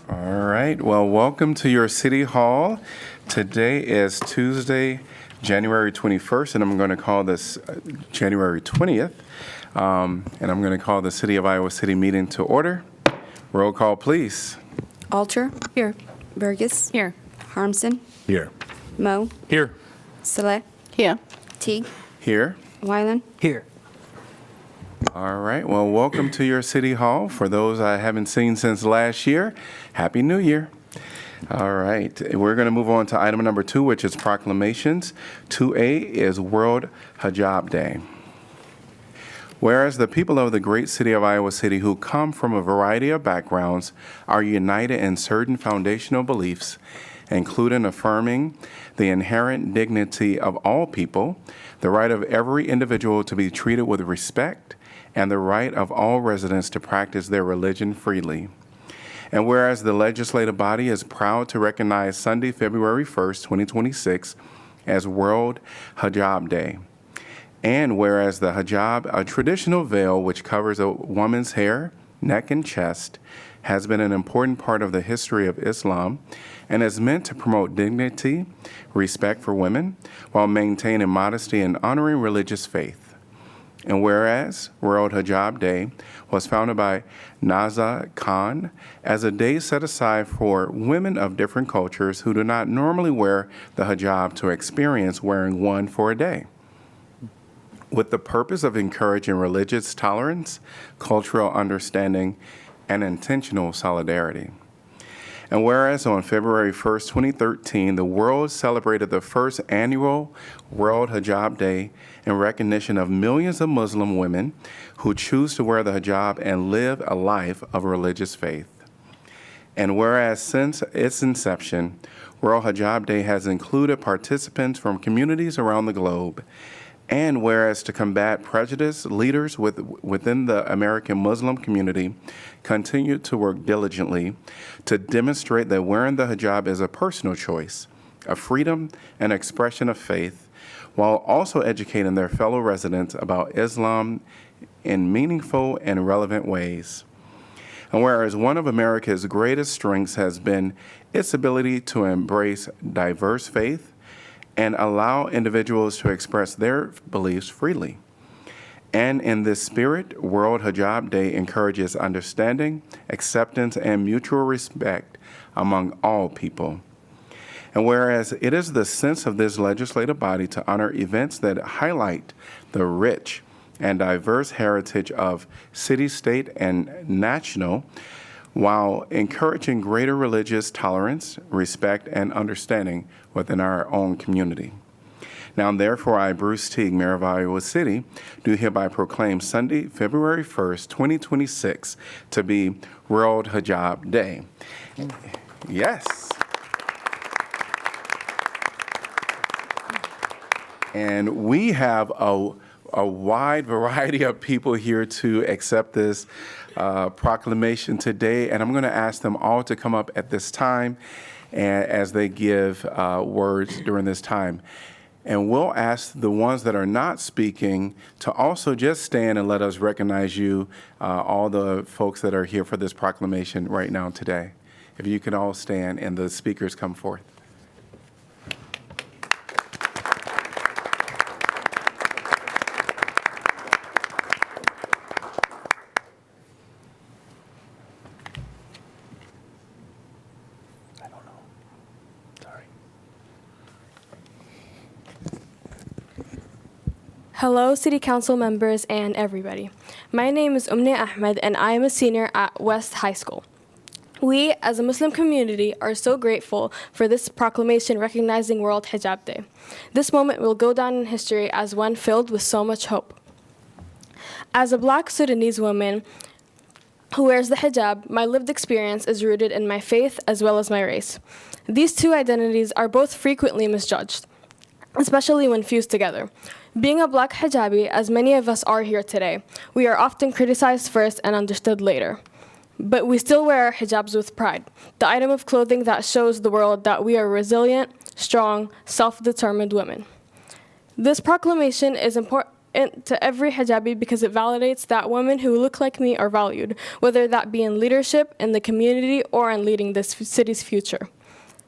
All right. Well, welcome to your City Hall. Today is Tuesday, January 21st, and I'm going to call this January 20th. And I'm going to call the City of Iowa City meeting to order. Roll call, please. Alter. Here. Burgess. Here. Harmson. Here. Moe. Here. Saleh. Here. Teague. Here. Weiland. Here. All right. Well, welcome to your City Hall. For those I haven't seen since last year, Happy New Year. All right. We're going to move on to item number 2, which is proclamations. 2A is World Hijab Day. Whereas the people of the great city of Iowa City, who come from a variety of backgrounds, are united in certain foundational beliefs, including affirming the inherent dignity of all people, the right of every individual to be treated with respect, and the right of all residents to practice their religion freely. And whereas the legislative body is proud to recognize Sunday, February 1st, 2026, as World Hijab Day. And whereas the hijab, a traditional veil which covers a woman's hair, neck, and chest, has been an important part of the history of Islam and is meant to promote dignity, respect for women, while maintaining modesty and honoring religious faith. And whereas World Hijab Day was founded by Naza Khan as a day set aside for women of different cultures who do not normally wear the hijab to experience wearing one for a day, with the purpose of encouraging religious tolerance, cultural understanding, and intentional solidarity. And whereas on February 1st, 2013, the world celebrated the first annual World Hijab Day in recognition of millions of Muslim women who choose to wear the hijab and live a life of religious faith. And whereas since its inception, World Hijab Day has included participants from communities around the globe. And whereas to combat prejudice, leaders within the American Muslim community continue to work diligently to demonstrate that wearing the hijab is a personal choice, a freedom and expression of faith, while also educating their fellow residents about Islam in meaningful and relevant ways. And whereas one of America's greatest strengths has been its ability to embrace diverse faith and allow individuals to express their beliefs freely. And in this spirit, World Hijab Day encourages understanding, acceptance, and mutual respect among all people. And whereas it is the sense of this legislative body to honor events that highlight the rich and diverse heritage of city, state, and national, while encouraging greater religious tolerance, respect, and understanding within our own community. Now, therefore, I, Bruce Teague, Mayor of Iowa City, do hereby proclaim Sunday, February 1st, 2026, to be World Hijab Day. Yes. And we have a wide variety of people here to accept this proclamation today, and I'm going to ask them all to come up at this time as they give words during this time. And we'll ask the ones that are not speaking to also just stand and let us recognize you, all the folks that are here for this proclamation right now today. If you can all stand and the speakers come forth. Hello, City Council members and everybody. My name is Umne Ahmed, and I am a senior at West High School. We, as a Muslim community, are so grateful for this proclamation recognizing World Hijab Day. This moment will go down in history as one filled with so much hope. As a Black Sudanese woman who wears the hijab, my lived experience is rooted in my faith as well as my race. These two identities are both frequently misjudged, especially when fused together. Being a Black hijabi, as many of us are here today, we are often criticized first and understood later. But we still wear our hijabs with pride, the item of clothing that shows the world that we are resilient, strong, self-determined women. This proclamation is important to every hijabi because it validates that women who look like me are valued, whether that be in leadership, in the community, or in leading this city's future.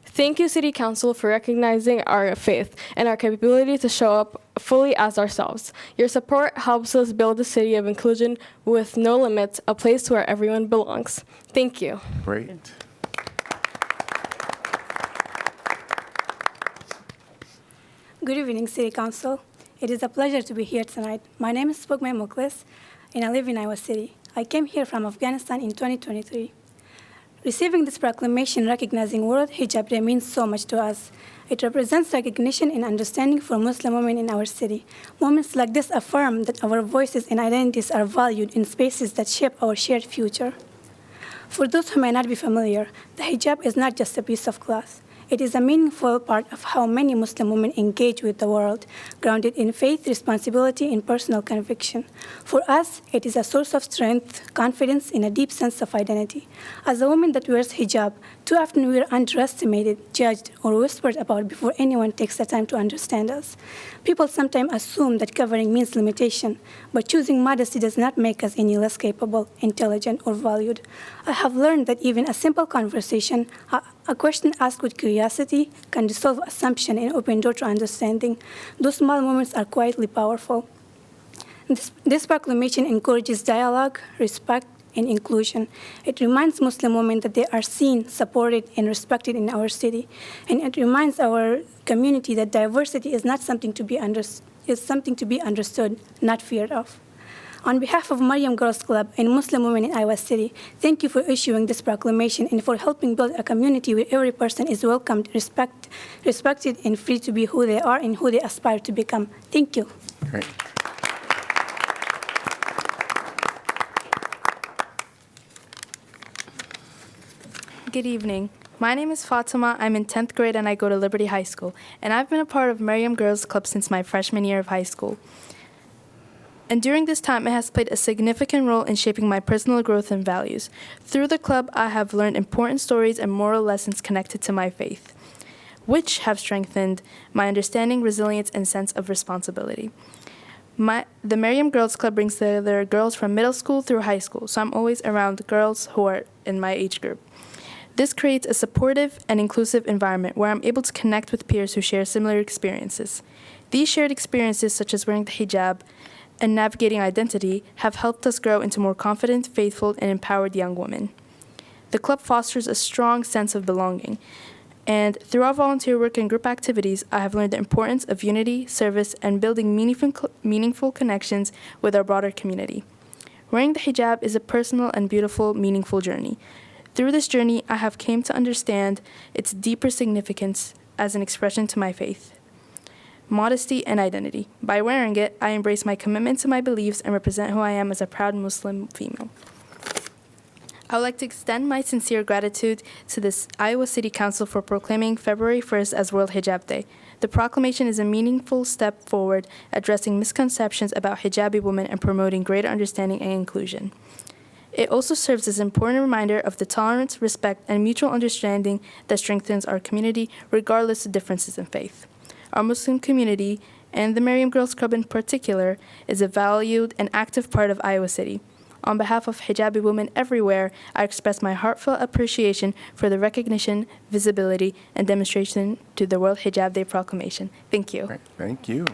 Thank you, City Council, for recognizing our faith and our capability to show up fully as ourselves. Your support helps us build a city of inclusion with no limits, a place where everyone belongs. Thank you. Great. Good evening, City Council. It is a pleasure to be here tonight. My name is Spokme Muklis, and I live in Iowa City. I came here from Afghanistan in 2023. Receiving this proclamation recognizing World Hijab Day means so much to us. It represents recognition and understanding for Muslim women in our city. Moments like this affirm that our voices and identities are valued in spaces that shape our shared future. For those who may not be familiar, the hijab is not just a piece of cloth. It is a meaningful part of how many Muslim women engage with the world, grounded in faith, responsibility, and personal conviction. For us, it is a source of strength, confidence, and a deep sense of identity. As a woman that wears hijab, too often we are underestimated, judged, or whispered about before anyone takes the time to understand us. People sometimes assume that covering means limitation, but choosing modesty does not make us any less capable, intelligent, or valued. I have learned that even a simple conversation, a question asked with curiosity, can dissolve assumption and open door to understanding. Those small moments are quietly powerful. This proclamation encourages dialogue, respect, and inclusion. It reminds Muslim women that they are seen, supported, and respected in our city. And it reminds our community that diversity is not something to be understood, not feared of. On behalf of Mariam Girls Club and Muslim women in Iowa City, thank you for issuing this proclamation and for helping build a community where every person is welcomed, respected, and free to be who they are and who they aspire to become. Thank you. Great. Good evening. My name is Fatima. I'm in 10th grade and I go to Liberty High School. And I've been a part of Mariam Girls Club since my freshman year of high school. And during this time, it has played a significant role in shaping my personal growth and values. Through the club, I have learned important stories and moral lessons connected to my faith, which have strengthened my understanding, resilience, and sense of responsibility. The Mariam Girls Club brings together girls from middle school through high school, so I'm always around girls who are in my age group. This creates a supportive and inclusive environment where I'm able to connect with peers who share similar experiences. These shared experiences, such as wearing the hijab and navigating identity, have helped us grow into more confident, faithful, and empowered young women. The club fosters a strong sense of belonging, and through our volunteer work and group activities, I have learned the importance of unity, service, and building meaningful connections with our broader community. Wearing the hijab is a personal and beautiful, meaningful journey. Through this journey, I have come to understand its deeper significance as an expression to my faith, modesty, and identity. By wearing it, I embrace my commitment to my beliefs and represent who I am as a proud Muslim female. I would like to extend my sincere gratitude to this Iowa City Council for proclaiming February 1st as World Hijab Day. The proclamation is a meaningful step forward, addressing misconceptions about hijabi women and promoting greater understanding and inclusion. It also serves as an important reminder of the tolerance, respect, and mutual understanding that strengthens our community regardless of differences in faith. Our Muslim community, and the Mariam Girls Club in particular, is a valued and active part of Iowa City. On behalf of hijabi women everywhere, I express my heartfelt appreciation for the recognition, visibility, and demonstration to the World Hijab Day proclamation. Thank you. Great. Thank you.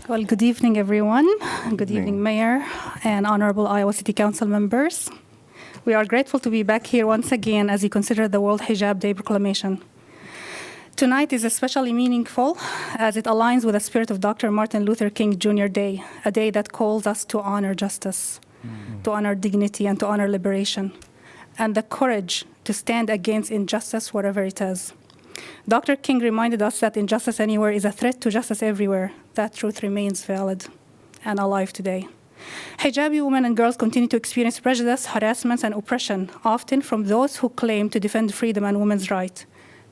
Well, good evening, everyone. Good evening, Mayor and Honorable Iowa City Council members. We are grateful to be back here once again as we consider the World Hijab Day proclamation. Tonight is especially meaningful as it aligns with the spirit of Dr. Martin Luther King Jr. Day, a day that calls us to honor justice, to honor dignity, and to honor liberation, and the courage to stand against injustice wherever it is. Dr. King reminded us that injustice anywhere is a threat to justice everywhere. That truth remains valid and alive today. Hijabi women and girls continue to experience prejudice, harassment, and oppression, often from those who claim to defend freedom and women's rights.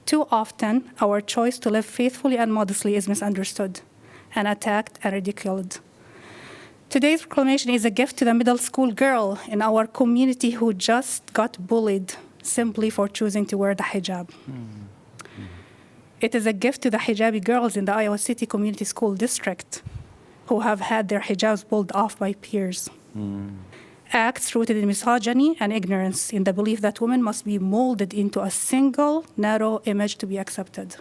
Too often, our choice to live faithfully and modestly is misunderstood and attacked and ridiculed. Today's proclamation is a gift to the middle school girl in our community who just got bullied simply for choosing to wear the hijab. It is a gift to the hijabi girls in the Iowa City Community School District who have had their hijabs pulled off by peers. Acts rooted in misogyny and ignorance in the belief that women must be molded into a single, narrow image to be accepted.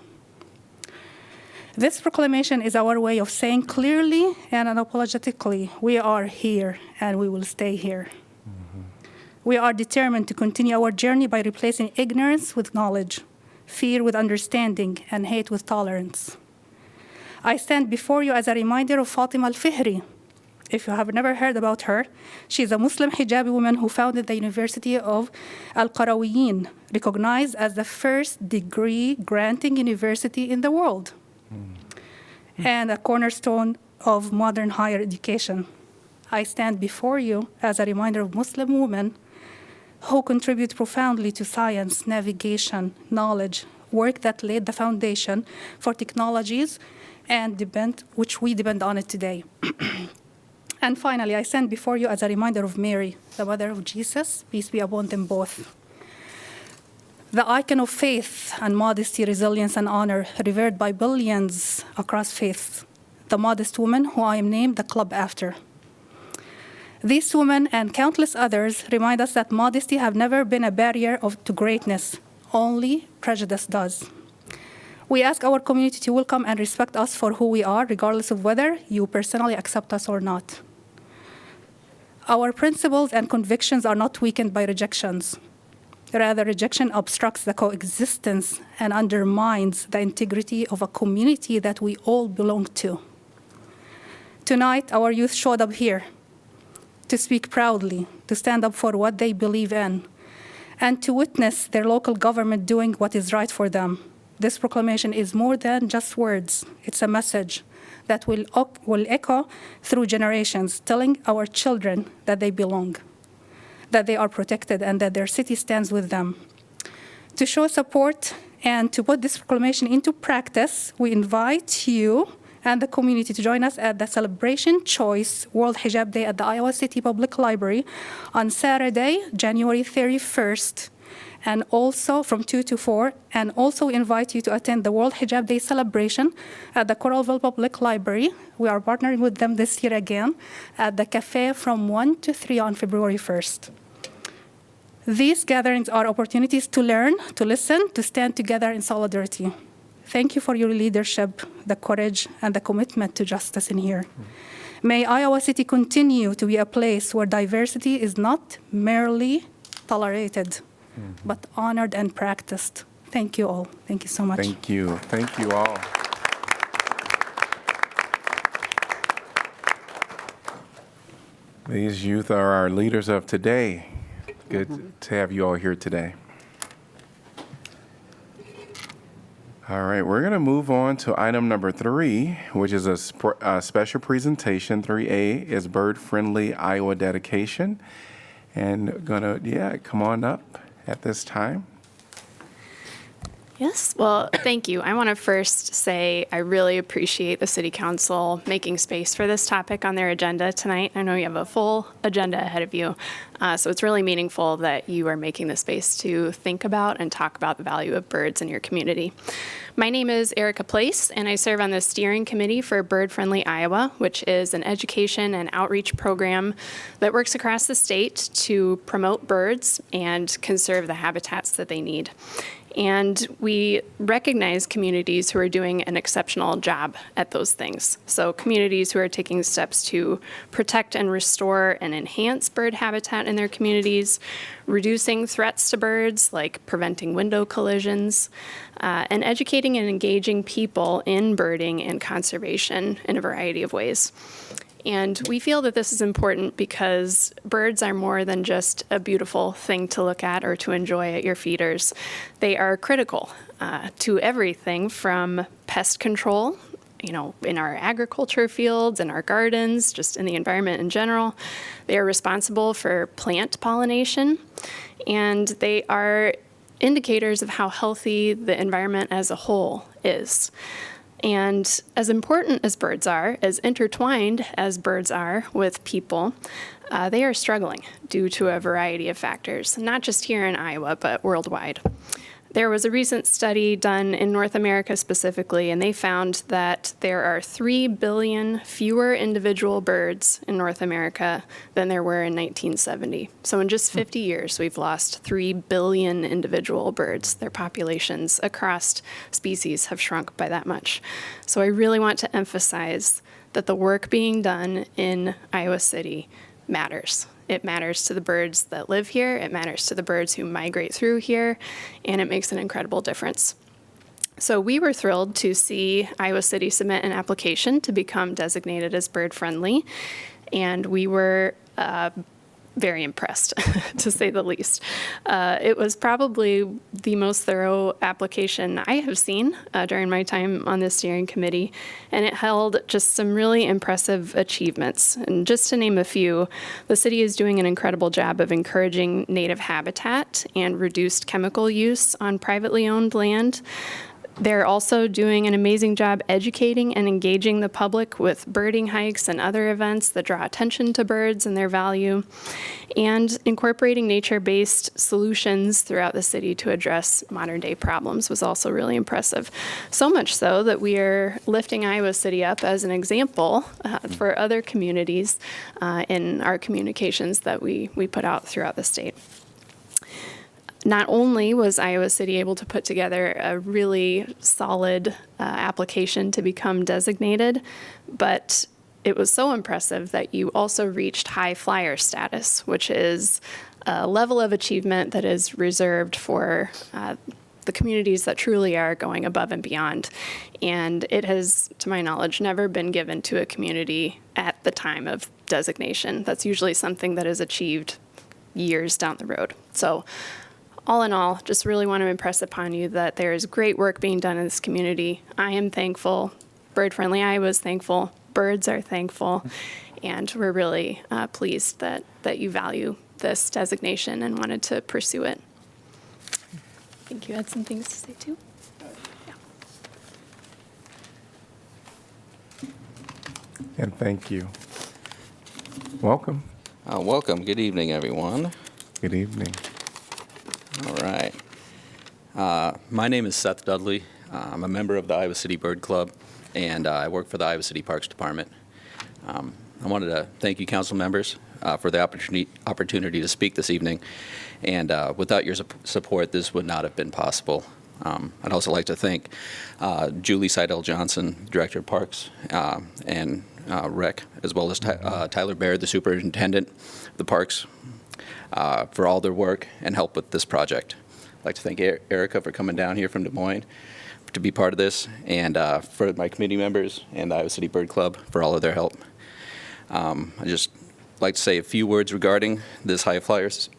This proclamation is our way of saying clearly and unapologetically, we are here and we will stay here. We are determined to continue our journey by replacing ignorance with knowledge, fear with understanding, and hate with tolerance. I stand before you as a reminder of Fatima al-Fihri. If you have never heard about her, she is a Muslim hijabi woman who founded the University of Al-Qarawiyyin, recognized as the first degree-granting university in the world, and a cornerstone of modern higher education. I stand before you as a reminder of Muslim women who contribute profoundly to science, navigation, knowledge, work that laid the foundation for technologies and which we depend on it today. And finally, I stand before you as a reminder of Mary, the mother of Jesus, peace be upon them both. The icon of faith and modesty, resilience, and honor, revered by billions across faiths. The modest woman who I am named the club after. These women and countless others remind us that modesty have never been a barrier to greatness. Only prejudice does. We ask our community to welcome and respect us for who we are, regardless of whether you personally accept us or not. Our principles and convictions are not weakened by rejections. Rather, rejection obstructs the coexistence and undermines the integrity of a community that we all belong to. Tonight, our youth showed up here to speak proudly, to stand up for what they believe in, and to witness their local government doing what is right for them. This proclamation is more than just words. It's a message that will echo through generations, telling our children that they belong, that they are protected, and that their city stands with them. To show support and to put this proclamation into practice, we invite you and the community to join us at the Celebration Choice World Hijab Day at the Iowa City Public Library on Saturday, January 31st, and also from 2 to 4, and also invite you to attend the World Hijab Day celebration at the Coralville Public Library. We are partnering with them this year again at the cafe from 1 to 3 on February 1st. These gatherings are opportunities to learn, to listen, to stand together in solidarity. Thank you for your leadership, the courage, and the commitment to justice in here. May Iowa City continue to be a place where diversity is not merely tolerated, but honored and practiced. Thank you all. Thank you so much. Thank you. Thank you all. These youth are our leaders of today. Good to have you all here today. All right, we're going to move on to item number 3, which is a special presentation. 3A is bird-friendly Iowa dedication. And come on up at this time. Yes, well, thank you. I want to first say I really appreciate the City Council making space for this topic on their agenda tonight. I know you have a full agenda ahead of you, so it's really meaningful that you are making the space to think about and talk about the value of birds in your community. My name is Erica Place, and I serve on the steering committee for Bird Friendly Iowa, which is an education and outreach program that works across the state to promote birds and conserve the habitats that they need. And we recognize communities who are doing an exceptional job at those things. So communities who are taking steps to protect and restore and enhance bird habitat in their communities, reducing threats to birds like preventing window collisions, and educating and engaging people in birding and conservation in a variety of ways. And we feel that this is important because birds are more than just a beautiful thing to look at or to enjoy at your feeders. They are critical to everything from pest control, in our agriculture fields, in our gardens, just in the environment in general. They are responsible for plant pollination, and they are indicators of how healthy the environment as a whole is. And as important as birds are, as intertwined as birds are with people, they are struggling due to a variety of factors, not just here in Iowa, but worldwide. There was a recent study done in North America specifically, and they found that there are 3 billion fewer individual birds in North America than there were in 1970. So in just 50 years, we've lost 3 billion individual birds. Their populations across species have shrunk by that much. So I really want to emphasize that the work being done in Iowa City matters. It matters to the birds that live here, it matters to the birds who migrate through here, and it makes an incredible difference. So we were thrilled to see Iowa City submit an application to become designated as bird friendly, and we were very impressed, to say the least. It was probably the most thorough application I have seen during my time on the steering committee, and it held just some really impressive achievements. And just to name a few, the city is doing an incredible job of encouraging native habitat and reduced chemical use on privately owned land. They're also doing an amazing job educating and engaging the public with birding hikes and other events that draw attention to birds and their value, and incorporating nature-based solutions throughout the city to address modern-day problems was also really impressive. So much so that we are lifting Iowa City up as an example for other communities in our communications that we put out throughout the state. Not only was Iowa City able to put together a really solid application to become designated, but it was so impressive that you also reached high flyer status, which is a level of achievement that is reserved for the communities that truly are going above and beyond. And it has, to my knowledge, never been given to a community at the time of designation. That's usually something that is achieved years down the road. So all in all, just really want to impress upon you that there is great work being done in this community. I am thankful. Bird Friendly Iowa is thankful. Birds are thankful. And we're really pleased that you value this designation and wanted to pursue it. I think you had some things to say too. And thank you. Welcome. Welcome. Good evening, everyone. Good evening. All right. My name is Seth Dudley. I'm a member of the Iowa City Bird Club, and I work for the Iowa City Parks Department. I wanted to thank you, council members, for the opportunity to speak this evening. And without your support, this would not have been possible. I'd also like to thank Julie Seidel-Johnson, Director of Parks, and Rec, as well as Tyler Baird, the Superintendent of the Parks, for all their work and help with this project. I'd like to thank Erica for coming down here from Des Moines to be part of this, and for my committee members and the Iowa City Bird Club for all of their help. I'd just like to say a few words regarding this high flyers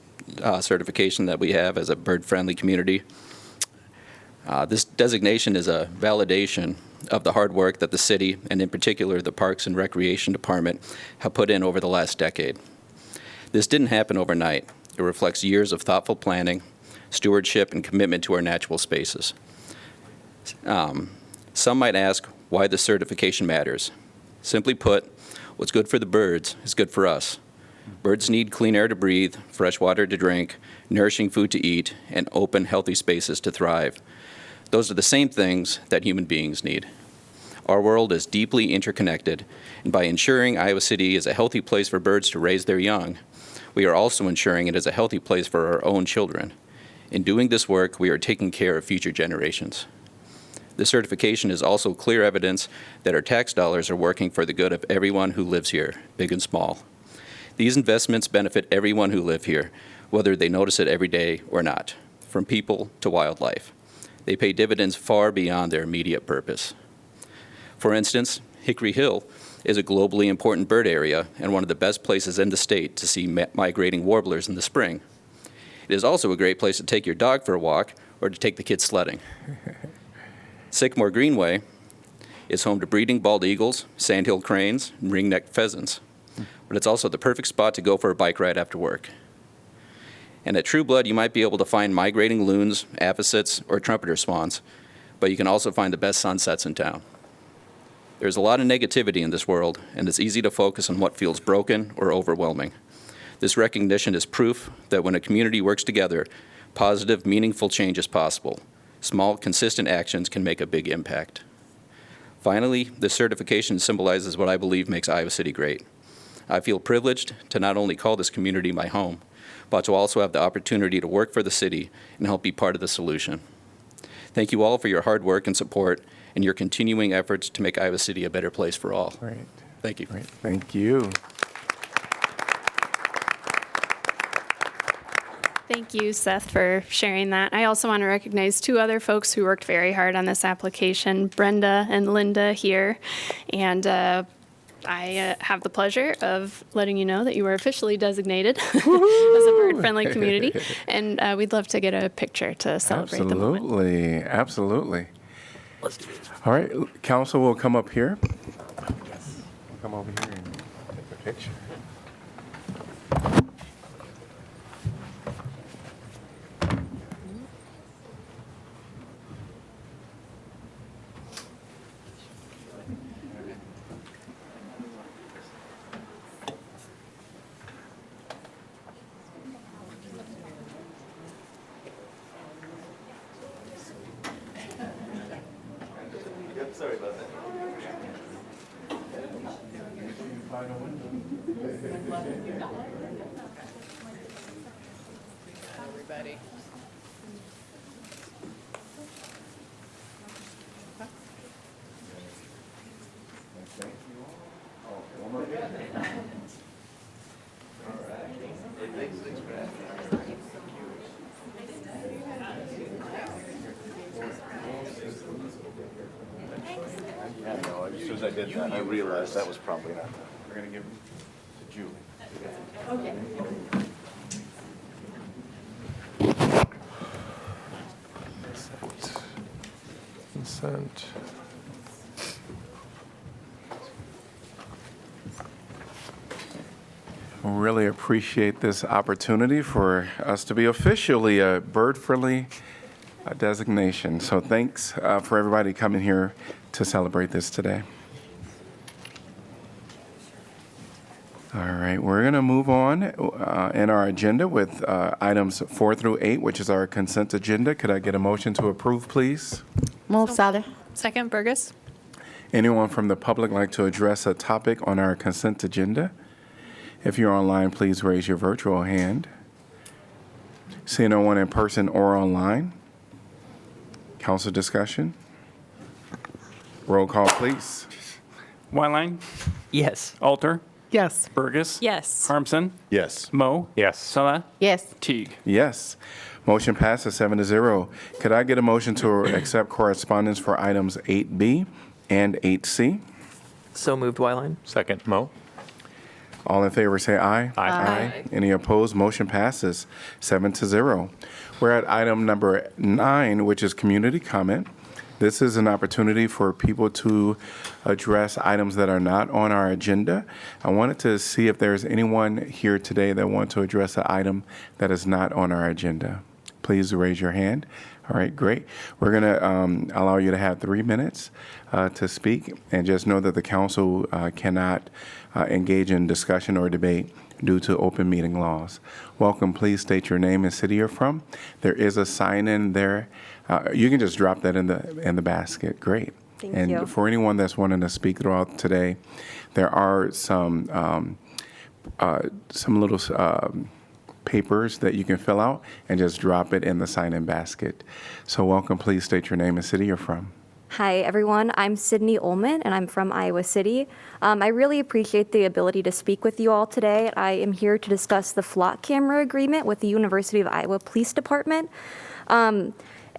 certification that we have as a bird-friendly community. This designation is a validation of the hard work that the city, and in particular the Parks and Recreation Department, have put in over the last decade. This didn't happen overnight. It reflects years of thoughtful planning, stewardship, and commitment to our natural spaces. Some might ask why the certification matters. Simply put, what's good for the birds is good for us. Birds need clean air to breathe, fresh water to drink, nourishing food to eat, and open, healthy spaces to thrive. Those are the same things that human beings need. Our world is deeply interconnected, and by ensuring Iowa City is a healthy place for birds to raise their young, we are also ensuring it is a healthy place for our own children. In doing this work, we are taking care of future generations. This certification is also clear evidence that our tax dollars are working for the good of everyone who lives here, big and small. These investments benefit everyone who lives here, whether they notice it every day or not, from people to wildlife. They pay dividends far beyond their immediate purpose. For instance, Hickory Hill is a globally important bird area and one of the best places in the state to see migrating warblers in the spring. It is also a great place to take your dog for a walk or to take the kids sledding. Sycamore Greenway is home to breeding bald eagles, sandhill cranes, and ring-necked pheasants. But it's also the perfect spot to go for a bike ride after work. And at True Blood, you might be able to find migrating loons, avocets, or trumpeter swans, but you can also find the best sunsets in town. There's a lot of negativity in this world, and it's easy to focus on what feels broken or overwhelming. This recognition is proof that when a community works together, positive, meaningful change is possible. Small, consistent actions can make a big impact. Finally, this certification symbolizes what I believe makes Iowa City great. I feel privileged to not only call this community my home, but to also have the opportunity to work for the city and help be part of the solution. Thank you all for your hard work and support and your continuing efforts to make Iowa City a better place for all. Great. Thank you. Great. Thank you. Thank you, Seth, for sharing that. I also want to recognize two other folks who worked very hard on this application, Brenda and Linda here. And I have the pleasure of letting you know that you were officially designated as a bird-friendly community. And we'd love to get a picture to celebrate the moment. Absolutely. Absolutely. All right, council will come up here. Come over here and take a picture. As soon as I did that, I realized that was probably not. We're going to give them to Julie. Consent. Really appreciate this opportunity for us to be officially a bird-friendly designation. So thanks for everybody coming here to celebrate this today. All right, we're going to move on in our agenda with items 4 through 8, which is our consent agenda. Could I get a motion to approve, please? Move, Saleh. Second, Burgess. Anyone from the public like to address a topic on our consent agenda? If you're online, please raise your virtual hand. Seeing no one in person or online. Council discussion. Roll call, please. Wyline? Yes. Alter? Yes. Burgess? Yes. Harmson? Yes. Mo? Yes. Salah? Yes. Teague? Yes. Motion passes 7-0. Could I get a motion to accept correspondence for items 8B and 8C? So moved, Wyline. Second, Mo. All in favor say aye. Aye. Any opposed? Motion passes 7-0. We're at item number 9, which is community comment. This is an opportunity for people to address items that are not on our agenda. I wanted to see if there's anyone here today that wants to address an item that is not on our agenda. Please raise your hand. All right, great. We're going to allow you to have 3 minutes to speak, and just know that the council cannot engage in discussion or debate due to open meeting laws. Welcome. Please state your name and city you're from. There is a sign in there. You can just drop that in the basket. Great. Thank you. For anyone that's wanting to speak throughout today, there are some little papers that you can fill out and just drop it in the sign-in basket. So welcome. Please state your name and city you're from. Hi, everyone. I'm Sydney Ullman, and I'm from Iowa City. I really appreciate the ability to speak with you all today. I am here to discuss the flock camera agreement with the University of Iowa Police Department.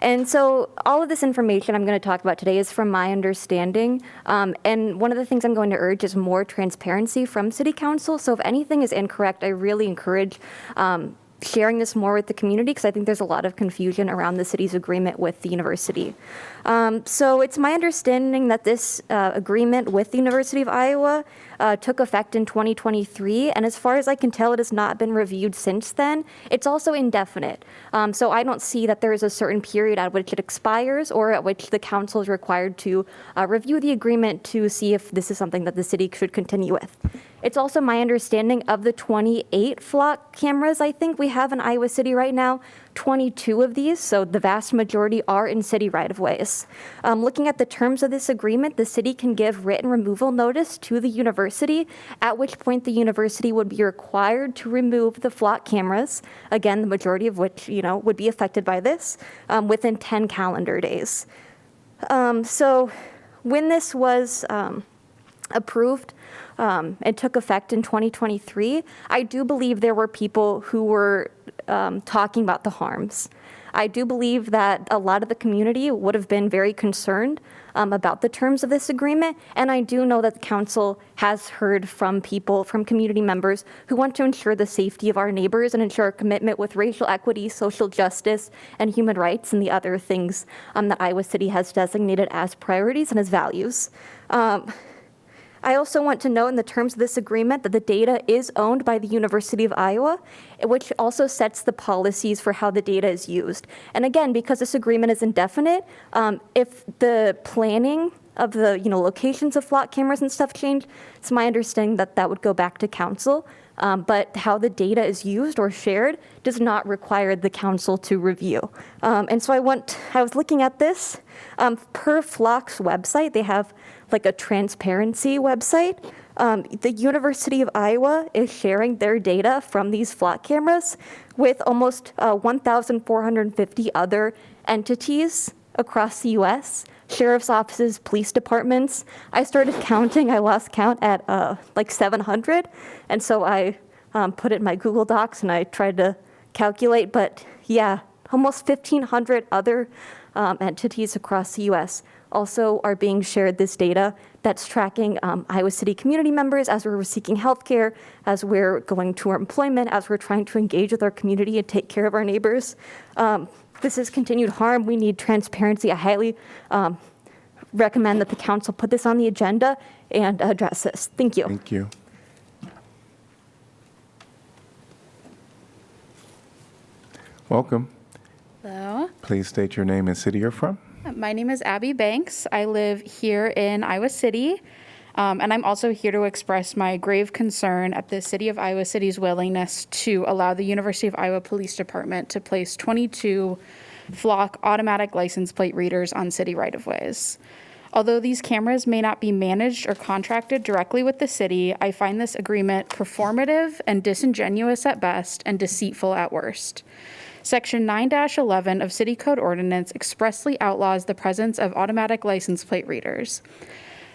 And so all of this information I'm going to talk about today is from my understanding. And one of the things I'm going to urge is more transparency from City Council. So if anything is incorrect, I really encourage sharing this more with the community because I think there's a lot of confusion around the city's agreement with the university. So it's my understanding that this agreement with the University of Iowa took effect in 2023, and as far as I can tell, it has not been reviewed since then. It's also indefinite, so I don't see that there is a certain period at which it expires or at which the council is required to review the agreement to see if this is something that the city should continue with. It's also my understanding of the 28 flock cameras I think we have in Iowa City right now, 22 of these, so the vast majority are in city right-of-ways. Looking at the terms of this agreement, the city can give written removal notice to the university, at which point the university would be required to remove the flock cameras, again, the majority of which, would be affected by this, within 10 calendar days. So when this was approved, and took effect in 2023, I do believe there were people who were talking about the harms. I do believe that a lot of the community would have been very concerned about the terms of this agreement, and I do know that the council has heard from people, from community members who want to ensure the safety of our neighbors and ensure a commitment with racial equity, social justice, and human rights, and the other things that Iowa City has designated as priorities and as values. I also want to note in the terms of this agreement that the data is owned by the University of Iowa, which also sets the policies for how the data is used. And again, because this agreement is indefinite, if the planning of the locations of flock cameras and stuff change, it's my understanding that that would go back to council. But how the data is used or shared does not require the council to review. And so I was looking at this. Per Flock's website, they have like a transparency website. The University of Iowa is sharing their data from these flock cameras with almost 1,450 other entities across the U.S., sheriff's offices, police departments. I started counting, I lost count at like 700. And so I put it in my Google Docs and I tried to calculate, but yeah, almost 1,500 other entities across the U.S. also are being shared this data that's tracking Iowa City community members as we're seeking healthcare, as we're going to our employment, as we're trying to engage with our community and take care of our neighbors. This is continued harm. We need transparency. I highly recommend that the council put this on the agenda and address this. Thank you. Thank you. Welcome. Hello. Please state your name and city you're from. My name is Abby Banks. I live here in Iowa City, and I'm also here to express my grave concern at the City of Iowa City's willingness to allow the University of Iowa Police Department to place 22 flock automatic license plate readers on city right-of-ways. Although these cameras may not be managed or contracted directly with the city, I find this agreement performative and disingenuous at best and deceitful at worst. Section 9-11 of City Code Ordinance expressly outlaws the presence of automatic license plate readers.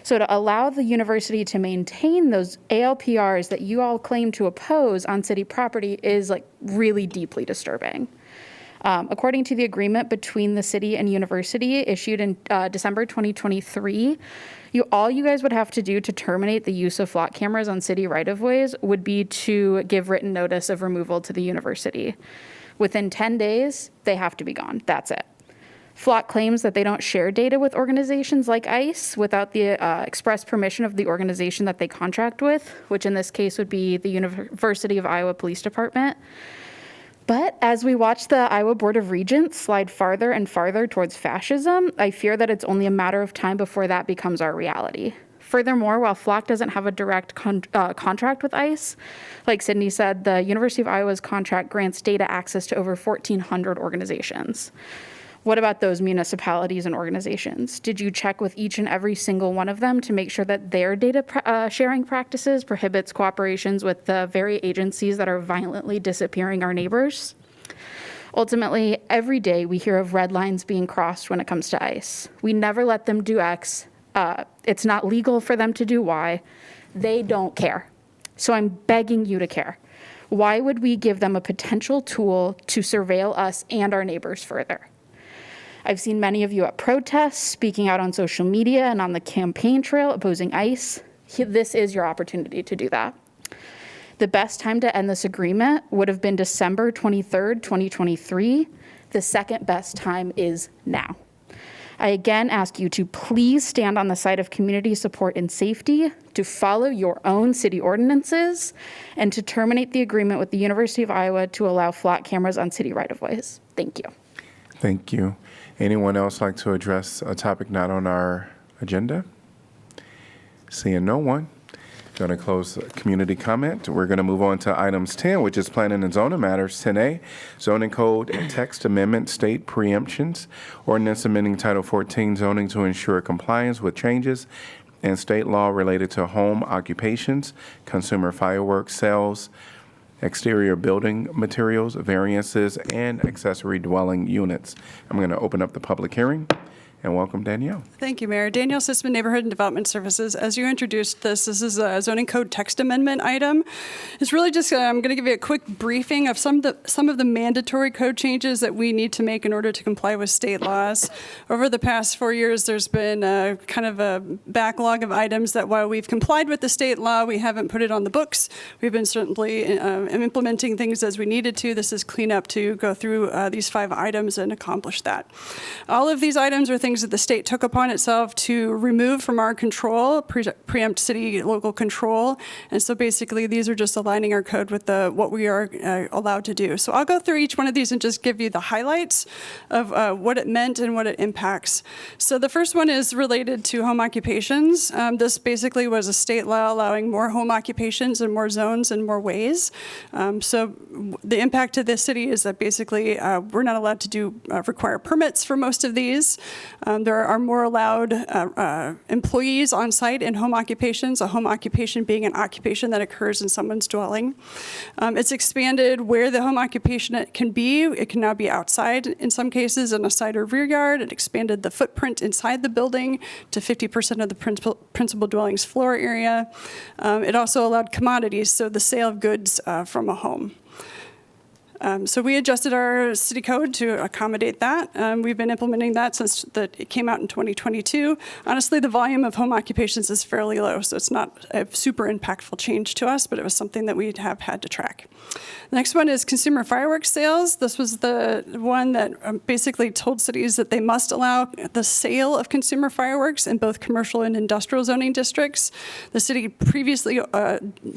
So to allow the university to maintain those ALPRs that you all claim to oppose on city property is really deeply disturbing. According to the agreement between the city and university issued in December 2023, all you guys would have to do to terminate the use of flock cameras on city right-of-ways would be to give written notice of removal to the university. Within 10 days, they have to be gone. That's it. Flock claims that they don't share data with organizations like ICE without the express permission of the organization that they contract with, which in this case would be the University of Iowa Police Department. But as we watch the Iowa Board of Regents slide farther and farther towards fascism, I fear that it's only a matter of time before that becomes our reality. Furthermore, while Flock doesn't have a direct contract with ICE, like Sydney said, the University of Iowa's contract grants data access to over 1,400 organizations. What about those municipalities and organizations? Did you check with each and every single one of them to make sure that their data sharing practices prohibits cooperations with the very agencies that are violently disappearing our neighbors? Ultimately, every day we hear of red lines being crossed when it comes to ICE. We never let them do X. It's not legal for them to do Y. They don't care. So I'm begging you to care. Why would we give them a potential tool to surveil us and our neighbors further? I've seen many of you at protests, speaking out on social media and on the campaign trail opposing ICE. This is your opportunity to do that. The best time to end this agreement would have been December 23rd, 2023. The second best time is now. I again ask you to please stand on the side of community support and safety, to follow your own city ordinances, and to terminate the agreement with the University of Iowa to allow flock cameras on city right-of-ways. Thank you. Thank you. Anyone else like to address a topic not on our agenda? Seeing no one. Going to close community comment. We're going to move on to items 10, which is planning and zoning matters. 10A, zoning code and text amendment, state preemptions, ordinance amending Title 14 zoning to ensure compliance with changes in state law related to home occupations, consumer fireworks sales, exterior building materials, variances, and accessory dwelling units. I'm going to open up the public hearing. And welcome, Danielle. Thank you, Mayor. Danielle Sisman, Neighborhood and Development Services. As you introduced this is a zoning code text amendment item. It's really just, I'm going to give you a quick briefing of some of the mandatory code changes that we need to make in order to comply with state laws. Over the past 4 years, there's been kind of a backlog of items that while we've complied with the state law, we haven't put it on the books. We've been certainly implementing things as we needed to. This is cleanup to go through these 5 items and accomplish that. All of these items are things that the state took upon itself to remove from our control, preempt city local control. And so basically these are just aligning our code with what we are allowed to do. So I'll go through each one of these and just give you the highlights of what it meant and what it impacts. So the first one is related to home occupations. This basically was a state law allowing more home occupations and more zones and more ways. So the impact to this city is that basically we're not allowed to require permits for most of these. There are more allowed employees on site in home occupations, a home occupation being an occupation that occurs in someone's dwelling. It's expanded where the home occupation can be. It can now be outside in some cases in a side or rear yard. It expanded the footprint inside the building to 50% of the principal dwelling's floor area. It also allowed commodities, so the sale of goods from a home. So we adjusted our city code to accommodate that. We've been implementing that since it came out in 2022. Honestly, the volume of home occupations is fairly low, so it's not a super impactful change to us, but it was something that we have had to track. The next one is consumer fireworks sales. This was the one that basically told cities that they must allow the sale of consumer fireworks in both commercial and industrial zoning districts. The city previously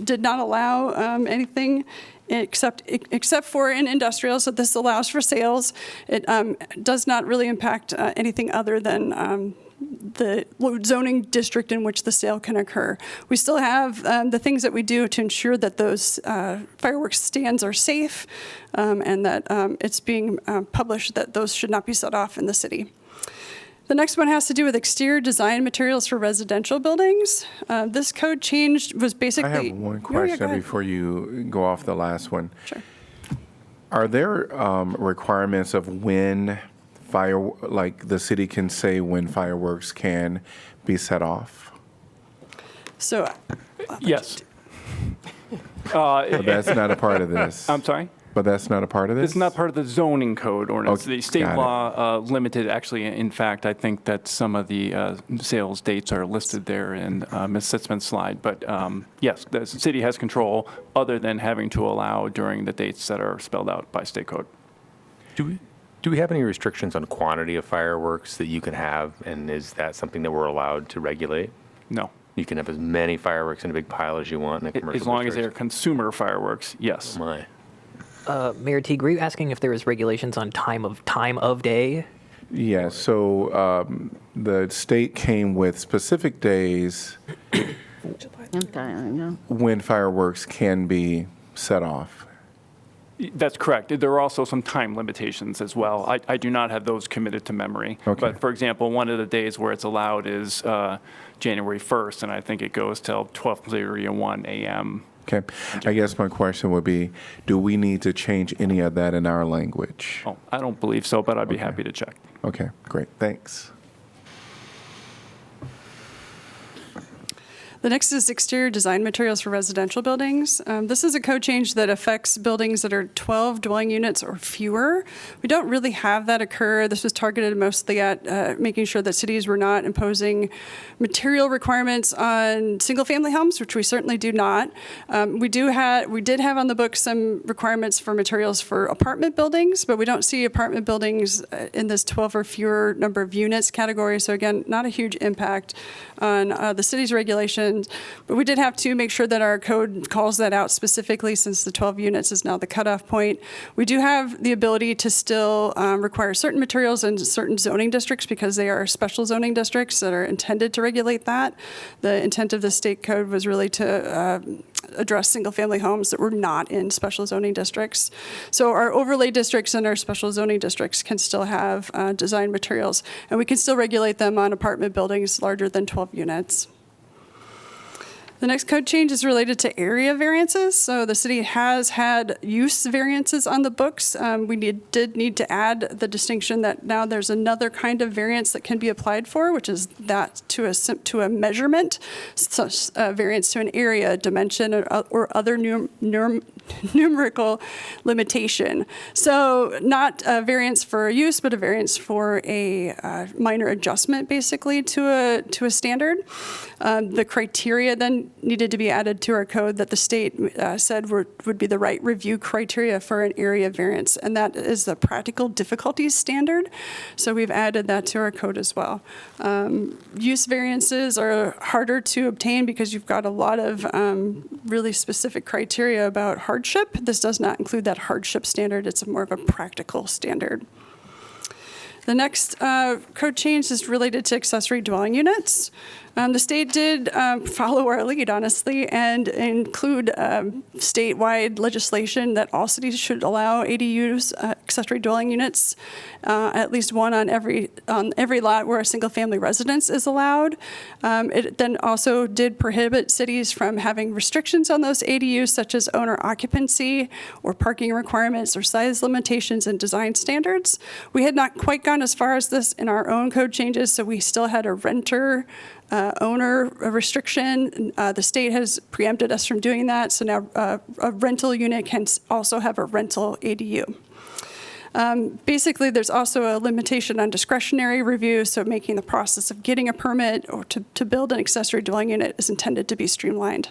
did not allow anything except for in industrial, so this allows for sales. It does not really impact anything other than the zoning district in which the sale can occur. We still have the things that we do to ensure that those fireworks stands are safe and that it's being published that those should not be set off in the city. The next one has to do with exterior design materials for residential buildings. This code change was basically... I have one question before you go off the last one. Sure. Are there requirements of when like the city can say when fireworks can be set off? So... Yes. But that's not a part of this. I'm sorry? But that's not a part of this? It's not part of the zoning code ordinance. Okay, The state got it. law limited, actually, in fact, I think that some of the sales dates are listed there in Ms. Sitzman's slide. But yes, the city has control other than having to allow during the dates that are spelled out by state code. Do we have any restrictions on quantity of fireworks that you can have, and is that something that we're allowed to regulate? No. You can have as many fireworks in a big pile as you want in a commercial As long as they are district? consumer fireworks, yes. Oh my. Mayor Teague, were you asking if there was regulations on time of day? Yeah, so the state came with specific days when fireworks can be set off. That's correct. There are also some time limitations as well. I do not have those committed to memory. Okay. But for example, one of the days where it's allowed is January 1st, and I think it goes till 12:01 a.m. Okay. I guess my question would be, do we need to change any of that in our language? Oh, I don't believe so, but I'd be Okay. happy to check. Okay, great. Thanks. The next is exterior design materials for residential buildings. This is a code change that affects buildings that are 12 dwelling units or fewer. We don't really have that occur. This was targeted mostly at making sure that cities were not imposing material requirements on single-family homes, which we certainly do not. We did have on the books some requirements for materials for apartment buildings, but we don't see apartment buildings in this 12 or fewer number of units category. So again, not a huge impact on the city's regulations, but we did have to make sure that our code calls that out specifically, since the 12 units is now the cutoff point. We do have the ability to still require certain materials in certain zoning districts because they are special zoning districts that are intended to regulate that. The intent of the state code was really to address single-family homes that were not in special zoning districts. So our overlay districts and our special zoning districts can still have design materials, and we can still regulate them on apartment buildings larger than 12 units. The next code change is related to area variances. So the city has had use variances on the books. We did need to add the distinction that now there's another kind of variance that can be applied for, which is that to a measurement, such variance to an area, dimension, or other numerical limitation. So not a variance for a use, but a variance for a minor adjustment, basically, to a standard. The criteria then needed to be added to our code that the state said would be the right review criteria for an area variance, and that is the practical difficulties standard. So we've added that to our code as well. Use variances are harder to obtain because you've got a lot of really specific criteria about hardship. This does not include that hardship standard. It's more of a practical standard. The next code change is related to accessory dwelling units. The state did follow our lead, honestly, and include statewide legislation that all cities should allow ADUs, accessory dwelling units, at least one on every lot where a single-family residence is allowed. It then also did prohibit cities from having restrictions on those ADUs, such as owner occupancy or parking requirements or size limitations and design standards. We had not quite gone as far as this in our own code changes, so we still had a renter owner restriction. The state has preempted us from doing that, so now a rental unit can also have a rental ADU. Basically, there's also a limitation on discretionary review, so making the process of getting a permit or to build an accessory dwelling unit is intended to be streamlined.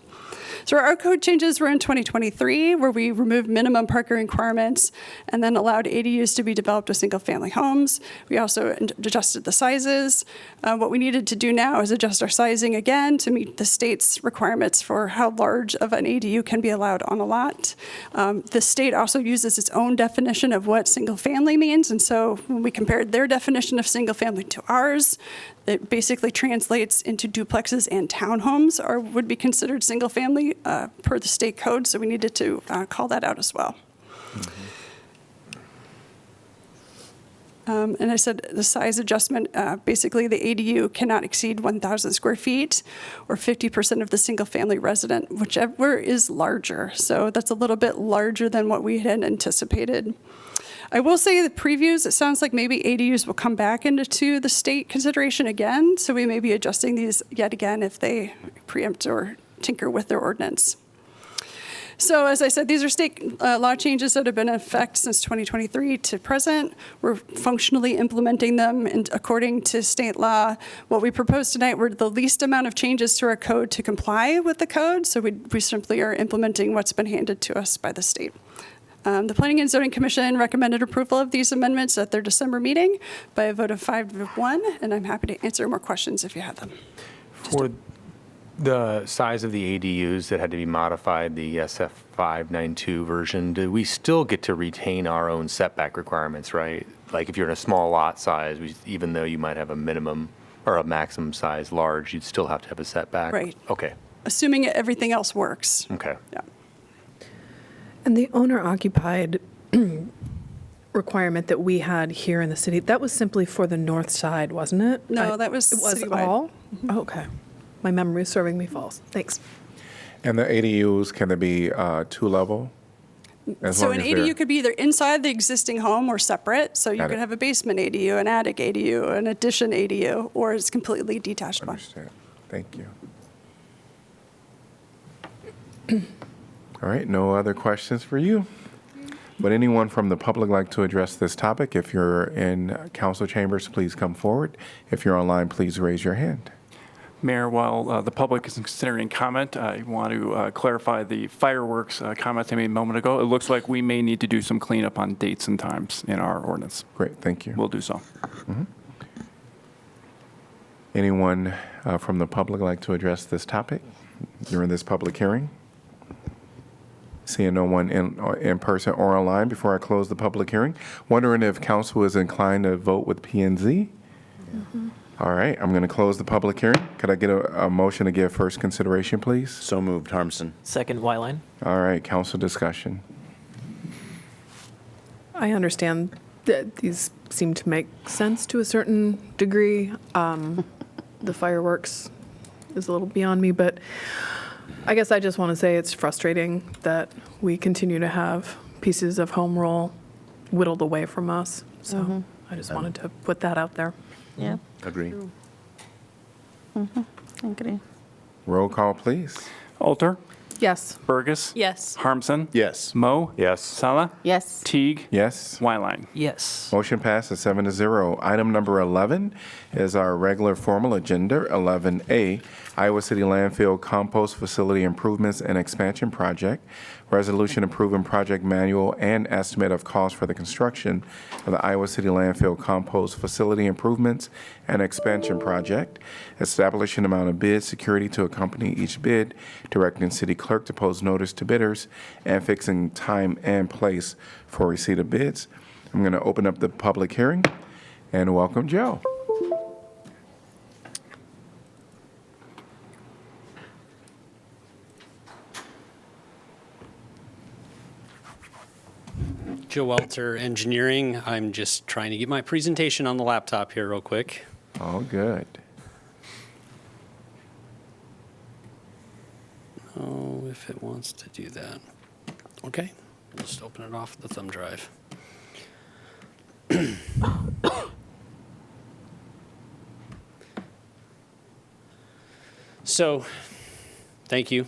So our code changes were in 2023, where we removed minimum parking requirements and then allowed ADUs to be developed with single-family homes. We also adjusted the sizes. What we needed to do now is adjust our sizing again to meet the state's requirements for how large of an ADU can be allowed on a lot. The state also uses its own definition of what single-family means, and so when we compared their definition of single-family to ours, it basically translates into duplexes and townhomes would be considered single-family per the state code, so we needed to call that out as well. And I said the size adjustment, basically the ADU cannot exceed 1,000 square feet or 50% of the single-family resident, whichever is larger. So that's a little bit larger than what we had anticipated. I will say the previews, it sounds like maybe ADUs will come back into the state consideration again, so we may be adjusting these yet again if they preempt or tinker with their ordinance. So as I said, these are state law changes that have been in effect since 2023 to present. We're functionally implementing them according to state law. What we proposed tonight were the least amount of changes to our code to comply with the code, so we simply are implementing what's been handed to us by the state. The Planning and Zoning Commission recommended approval of these amendments at their December meeting by a vote of 5-1, and I'm happy to answer more questions if you have them. For the size of the ADUs that had to be modified, the SF592 version, do we still get to retain our own setback requirements, right? Like if you're in a small lot size, even though you might have a minimum or a maximum size large, you'd still have to have a setback? Right. Okay. Assuming everything else works. Okay. Yeah. And the owner-occupied requirement that we had here in the city, that was simply for the north side, wasn't it? No, that was It was citywide. all? Oh, okay. My memory is serving me false. Thanks. And the ADUs, can they be two-level? So an ADU could be either inside the existing home or separate. So you could have a basement ADU, an attic ADU, an addition ADU, or it's completely detached one. Understand. Thank you. All right, no other questions for you. Would anyone from the public like to address this topic? If you're in council chambers, please come forward. If you're online, please raise your hand. Mayor, while the public is considering comment, I want to clarify the fireworks comments I made a moment ago. It looks like we may need to do some cleanup on dates and times in our ordinance. Great, thank you. We'll do so. Anyone from the public like to address this topic during this public hearing? Seeing no one in person or online, before I close the public hearing, wondering if council is inclined to vote with P&Z? All right, I'm going to close the public hearing. Could I get a motion to give first consideration, please? So moved, Harmson. Second, Wyline. All right, council discussion. I understand that these seem to make sense to a certain degree. The fireworks is a little beyond me, but I guess I just want to say it's frustrating that we continue to have pieces of home rule whittled away from us. So I just wanted to put that out there. Yeah. Agree. Agree. Roll call, please. Alter, Yes. Burgess, Yes. Harmson, Yes. Mo, Yes. Sala, Yes. Teague, Yes. Wyline. Yes. Motion passes 7-0. Item number 11 is our regular formal agenda. 11A, Iowa City Landfill Compost Facility Improvements and Expansion Project. Resolution approving project manual and estimate of cost for the construction of the Iowa City Landfill Compost Facility Improvements and Expansion Project. Establishing amount of bid security to accompany each bid. Directing city clerk to post notice to bidders and fixing time and place for receipt of bids. I'm going to open up the public hearing and welcome Joe. Joe Welter, Engineering. I'm just trying to get my presentation on the laptop here real quick. All good. Oh, if it wants to do that. Okay, just open it off the thumb drive. So, thank you.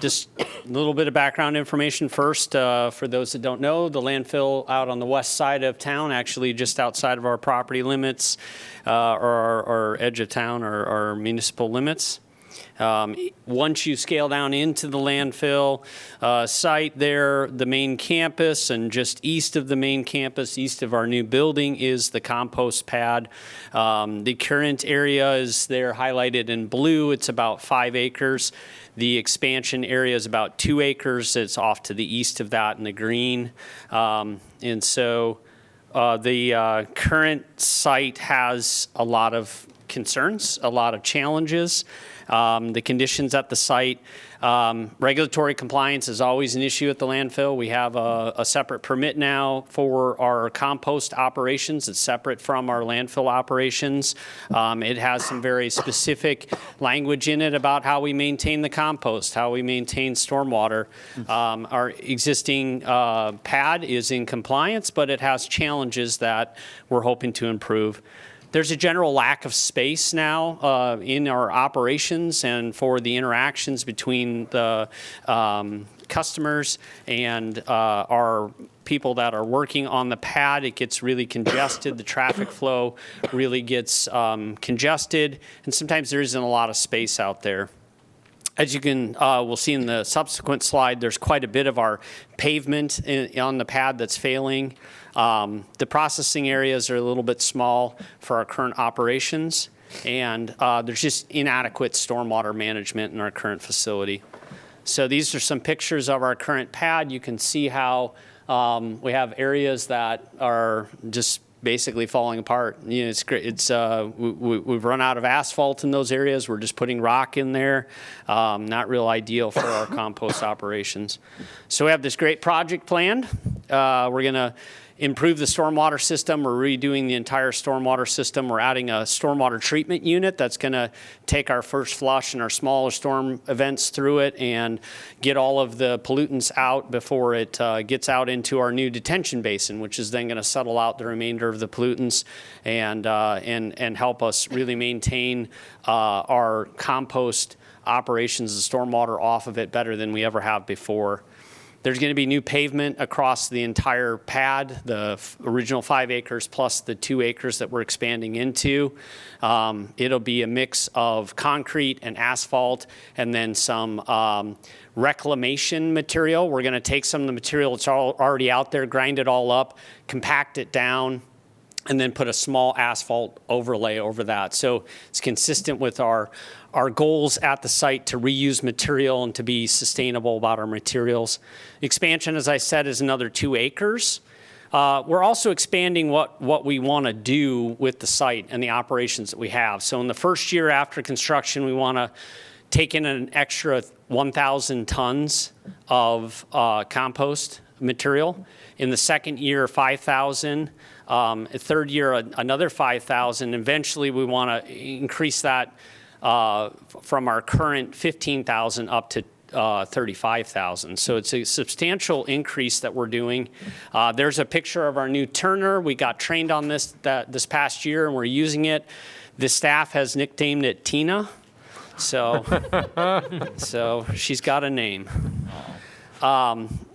Just a little bit of background information first. For those that don't know, the landfill out on the west side of town, actually just outside of our property limits, or our edge of town, or our municipal limits. Once you scale down into the landfill site there, the main campus, and just east of the main campus, east of our new building, is the compost pad. The current area is there highlighted in blue. It's about 5 acres. The expansion area is about 2 acres. It's off to the east of that in the green. And so the current site has a lot of concerns, a lot of challenges. The conditions at the site, regulatory compliance is always an issue at the landfill. We have a separate permit now for our compost operations. It's separate from our landfill operations. It has some very specific language in it about how we maintain the compost, how we maintain stormwater. Our existing pad is in compliance, but it has challenges that we're hoping to improve. There's a general lack of space now in our operations and for the interactions between the customers and our people that are working on the pad. It gets really congested. The traffic flow really gets congested, and sometimes there isn't a lot of space out there. As you can, we'll see in the subsequent slide, there's quite a bit of our pavement on the pad that's failing. The processing areas are a little bit small for our current operations, and there's just inadequate stormwater management in our current facility. So these are some pictures of our current pad. You can see how we have areas that are just basically falling apart. You know, it's great. It's we've run out of asphalt in those areas. We're just putting rock in there. Not real ideal for our compost operations. So we have this great project planned. We're gonna improve the stormwater system. We're redoing the entire stormwater system. We're adding a stormwater treatment unit that's going to take our first flush and our smaller storm events through it and get all of the pollutants out before it gets out into our new detention basin, which is then going to settle out the remainder of the pollutants and help us really maintain our compost operations of stormwater off of it better than we ever have before. There's going to be new pavement across the entire pad, the original 5 acres plus the 2 acres that we're expanding into. It'll be a mix of concrete and asphalt and then some reclamation material. We're going to take some of the material that's already out there, grind it all up, compact it down, and then put a small asphalt overlay over that. So it's consistent with our goals at the site to reuse material and to be sustainable about our materials. Expansion, as I said, is another 2 acres. We're also expanding what we want to do with the site and the operations that we have. So in the first year after construction, we want to take in an extra 1,000 tons of compost material. In the second year, 5,000. Third year, another 5,000. Eventually, we want to increase that from our current 15,000 up to 35,000. So it's a substantial increase that we're doing. There's a picture of our new turner. We got trained on this past year, and we're using it. The staff has nicknamed it Tina. So she's got a name.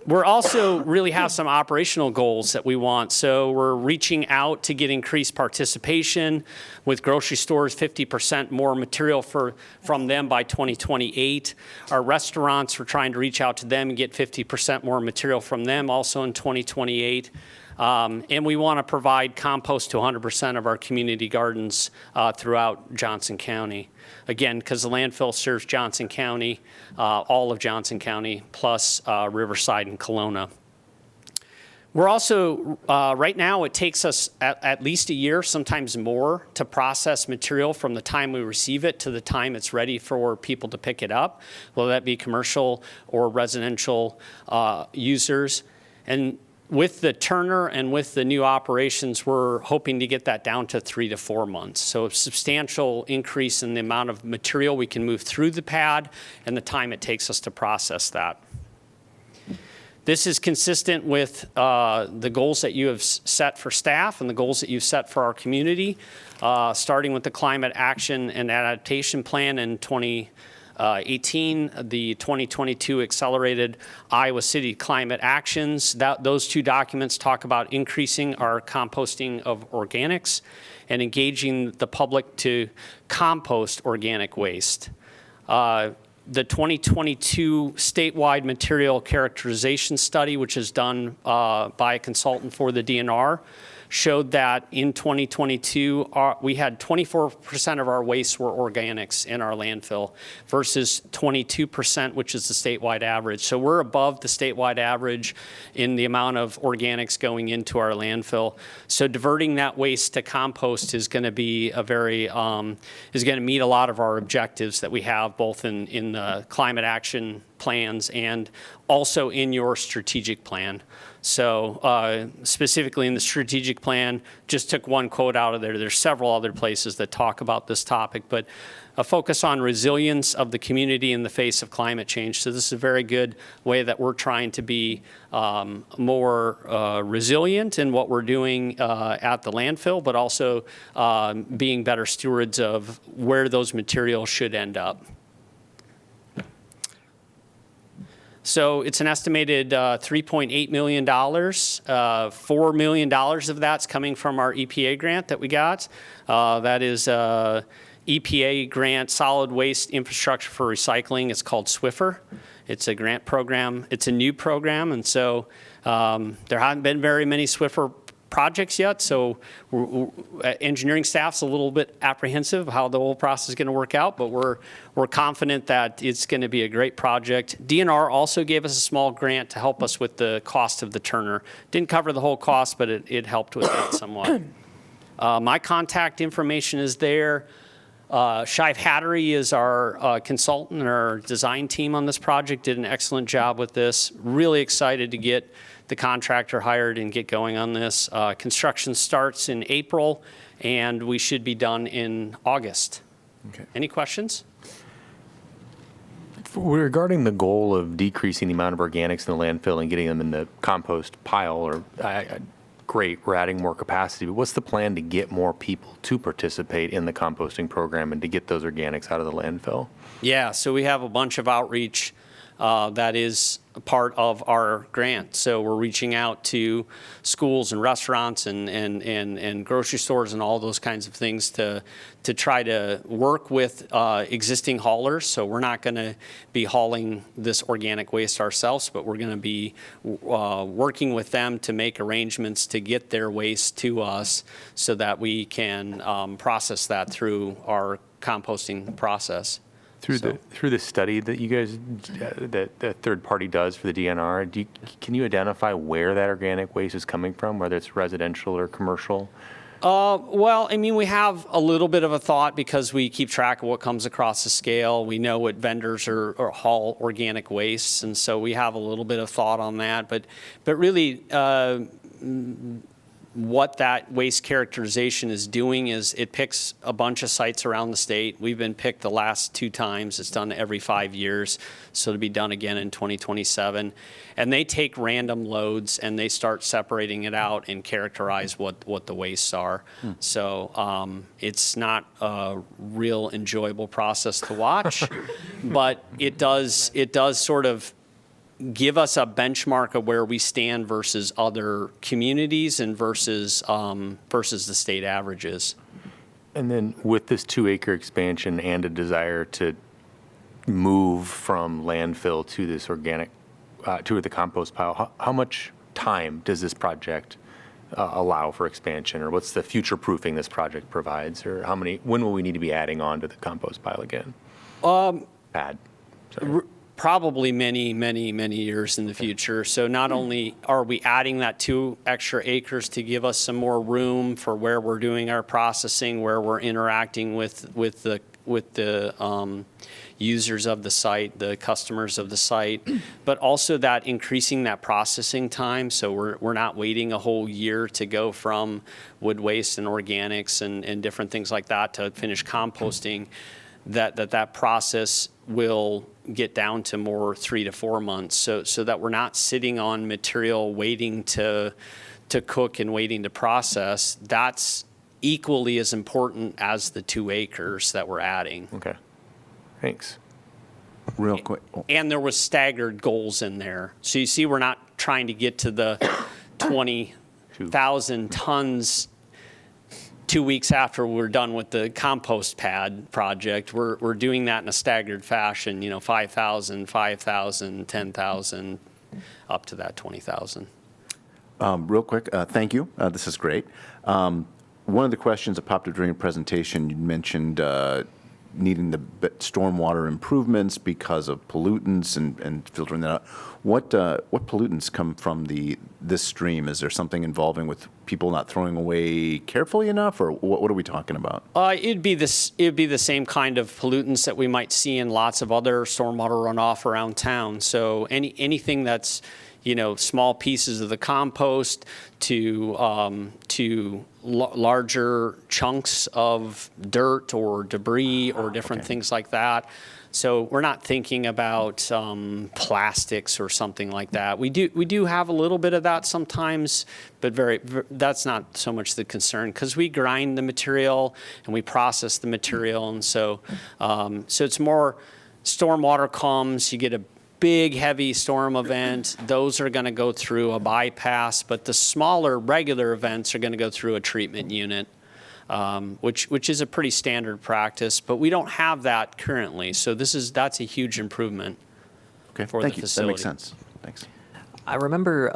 We're also really have some operational goals that we want. So we're reaching out to get increased participation with grocery stores, 50% more material from them by 2028. Our restaurants, we're trying to reach out to them and get 50% more material from them also in 2028. And we want to provide compost to 100% of our community gardens throughout Johnson County. Again, because the landfill serves Johnson County, all of Johnson County, plus Riverside and Kelowna. We're also, right now, it takes us at least a year, sometimes more, to process material from the time we receive it to the time it's ready for people to pick it up, whether that be commercial or residential users. And with the turner and with the new operations, we're hoping to get that down to 3 to 4 months. So a substantial increase in the amount of material we can move through the pad and the time it takes us to process that. This is consistent with the goals that you have set for staff and the goals that you've set for our community, starting with the Climate Action and Adaptation Plan in 2018, the 2022 Accelerated Iowa City Climate Actions. Those 2 documents talk about increasing our composting of organics and engaging the public to compost organic waste. The 2022 statewide material characterization study, which is done by a consultant for the DNR, showed that in 2022, we had 24% of our waste were organics in our landfill versus 22%, which is the statewide average. So we're above the statewide average in the amount of organics going into our landfill. So diverting that waste to compost is going to be is going to meet a lot of our objectives that we have both in the climate action plans and also in your strategic plan. So specifically in the strategic plan, just took one quote out of there. There's several other places that talk about this topic, but a focus on resilience of the community in the face of climate change. So this is a very good way that we're trying to be more resilient in what we're doing at the landfill, but also being better stewards of where those materials should end up. So it's an estimated $3.8 million. $4 million of that's coming from our EPA grant that we got. That is EPA grant, Solid Waste Infrastructure for Recycling. It's called SWIFR. It's a grant program. It's a new program, and so there haven't been very many SWIFR projects yet, so engineering staff's a little bit apprehensive how the whole process is going to work out, but we're confident that it's going to be a great project. DNR also gave us a small grant to help us with the cost of the turner. Didn't cover the whole cost, but it helped with it somewhat. My contact information is there. Shive Hattery is our consultant and our design team on this project, did an excellent job with this. Really excited to get the contractor hired and get going on this. Construction starts in April, and we should be done in August. Okay. Any questions? Regarding the goal of decreasing the amount of organics in the landfill and getting them in the compost pile or great, we're adding more capacity, but what's the plan to get more people to participate in the composting program and to get those organics out of the landfill? Yeah, so we have a bunch of outreach that is a part of our grant. So we're reaching out to schools and restaurants and grocery stores and all those kinds of things to try to work with existing haulers. So we're not going to be hauling this organic waste ourselves, but we're going to be working with them to make arrangements to get their waste to us so that we can process that through our composting process. Through the study that you guys, that the third party does for the DNR, can you identify where that organic waste is coming from, whether it's residential or commercial? Well, I mean, we have a little bit of a thought because we keep track of what comes across the scale. We know what vendors or haul organic waste, and so we have a little bit of thought on that. But really, what that waste characterization is doing is it picks a bunch of sites around the state. We've been picked the last 2 times. It's done every 5 years, so it'll be done again in 2027. And they take random loads and they start separating it out and characterize what the wastes are. So it's not a real enjoyable process to watch, but it does sort of give us a benchmark of where we stand versus other communities and versus the state averages. And then with this 2-acre expansion and a desire to move from landfill to this organic, to the compost pile, how much time does this project allow for expansion, or what's the future proofing this project provides, or when will we need to be adding on to the compost pile again? Probably many, many, many years in the future. So not only are we adding that 2 extra acres to give us some more room for where we're doing our processing, where we're interacting with the users of the site, the customers of the site, but also that increasing that processing time. So we're not waiting a whole year to go from wood waste and organics and different things like that to finish composting. That process will get down to more 3 to 4 months, so that we're not sitting on material waiting to cook and waiting to process. That's equally as important as the 2 acres that we're adding. Okay, thanks. Real quick. And there was staggered goals in there. So you see, we're not trying to get to the 20,000 tons 2 weeks after we're done with the compost pad project. We're doing that in a staggered fashion, 5,000, 5,000, 10,000, up to that 20,000. Real quick, thank you. This is great. One of the questions that popped up during your presentation, you mentioned needing the stormwater improvements because of pollutants and filtering that out. What pollutants come from this stream? Is there something involving with people not throwing away carefully enough, or what are we talking about? It'd be the same kind of pollutants that we might see in lots of other stormwater runoff around town. So anything that's small pieces of the compost to larger chunks of dirt or debris or different things like that. So we're not thinking about plastics or something like that. We do have a little bit of that sometimes, but that's not so much the concern because we grind the material and we process the material, and so it's more stormwater comes. You get a big, heavy storm event, those are going to go through a bypass, but the smaller, regular events are going to go through a treatment unit, which is a pretty standard practice, but we don't have that currently. So that's a huge improvement for the facility. That makes sense. Thanks. I remember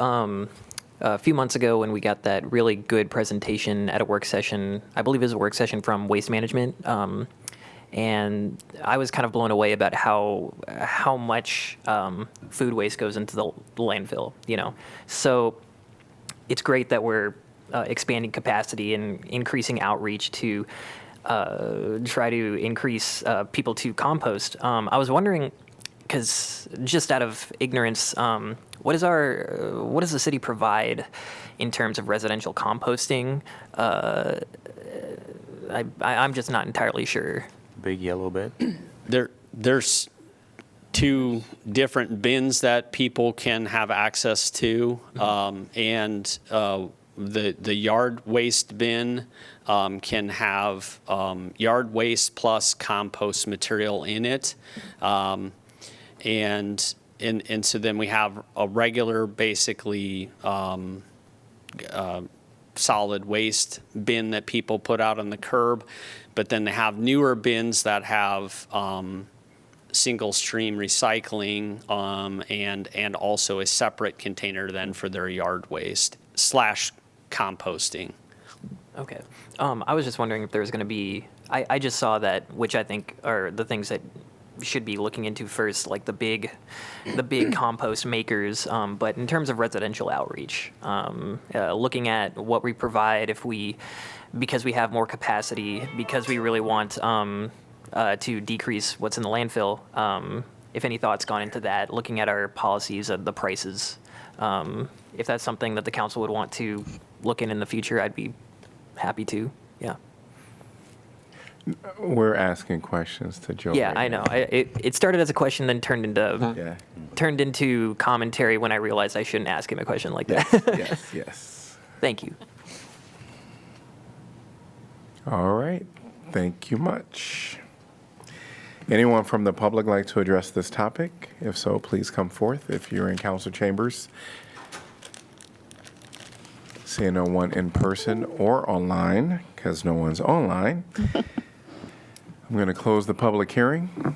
a few months ago when we got that really good presentation at a work session. I believe it was a work session from Waste Management. And I was kind of blown away about how much food waste goes into the landfill, So it's great that we're expanding capacity and increasing outreach to try to increase people to compost. I was wondering, because just out of ignorance, what does the city provide in terms of residential composting? I'm just not entirely sure. Big yellow bin? There's 2 different bins that people can have access to, and the yard waste bin can have yard waste plus compost material in it. And so then we have a regular, basically, solid waste bin that people put out on the curb, but then they have newer bins that have single stream recycling and also a separate container then for their yard waste / composting. Okay. I was just wondering if there was going to be, I just saw that, which I think are the things that should be looking into first, like the big compost makers. But in terms of residential outreach, looking at what we provide because we have more capacity, because we really want to decrease what's in the landfill, if any thought's gone into that, looking at our policies of the prices. If that's something that the council would want to look in the future, I'd be happy to. Yeah. We're asking questions to Joe. Yeah, right I now. know. It started as a question, then turned into commentary when I realized I shouldn't ask him a question like that. Yes. Thank you. All right. Thank you much. Anyone from the public like to address this topic? If so, please come forth if you're in council chambers. Seeing no one in person or online, because no one's online, I'm going to close the public hearing.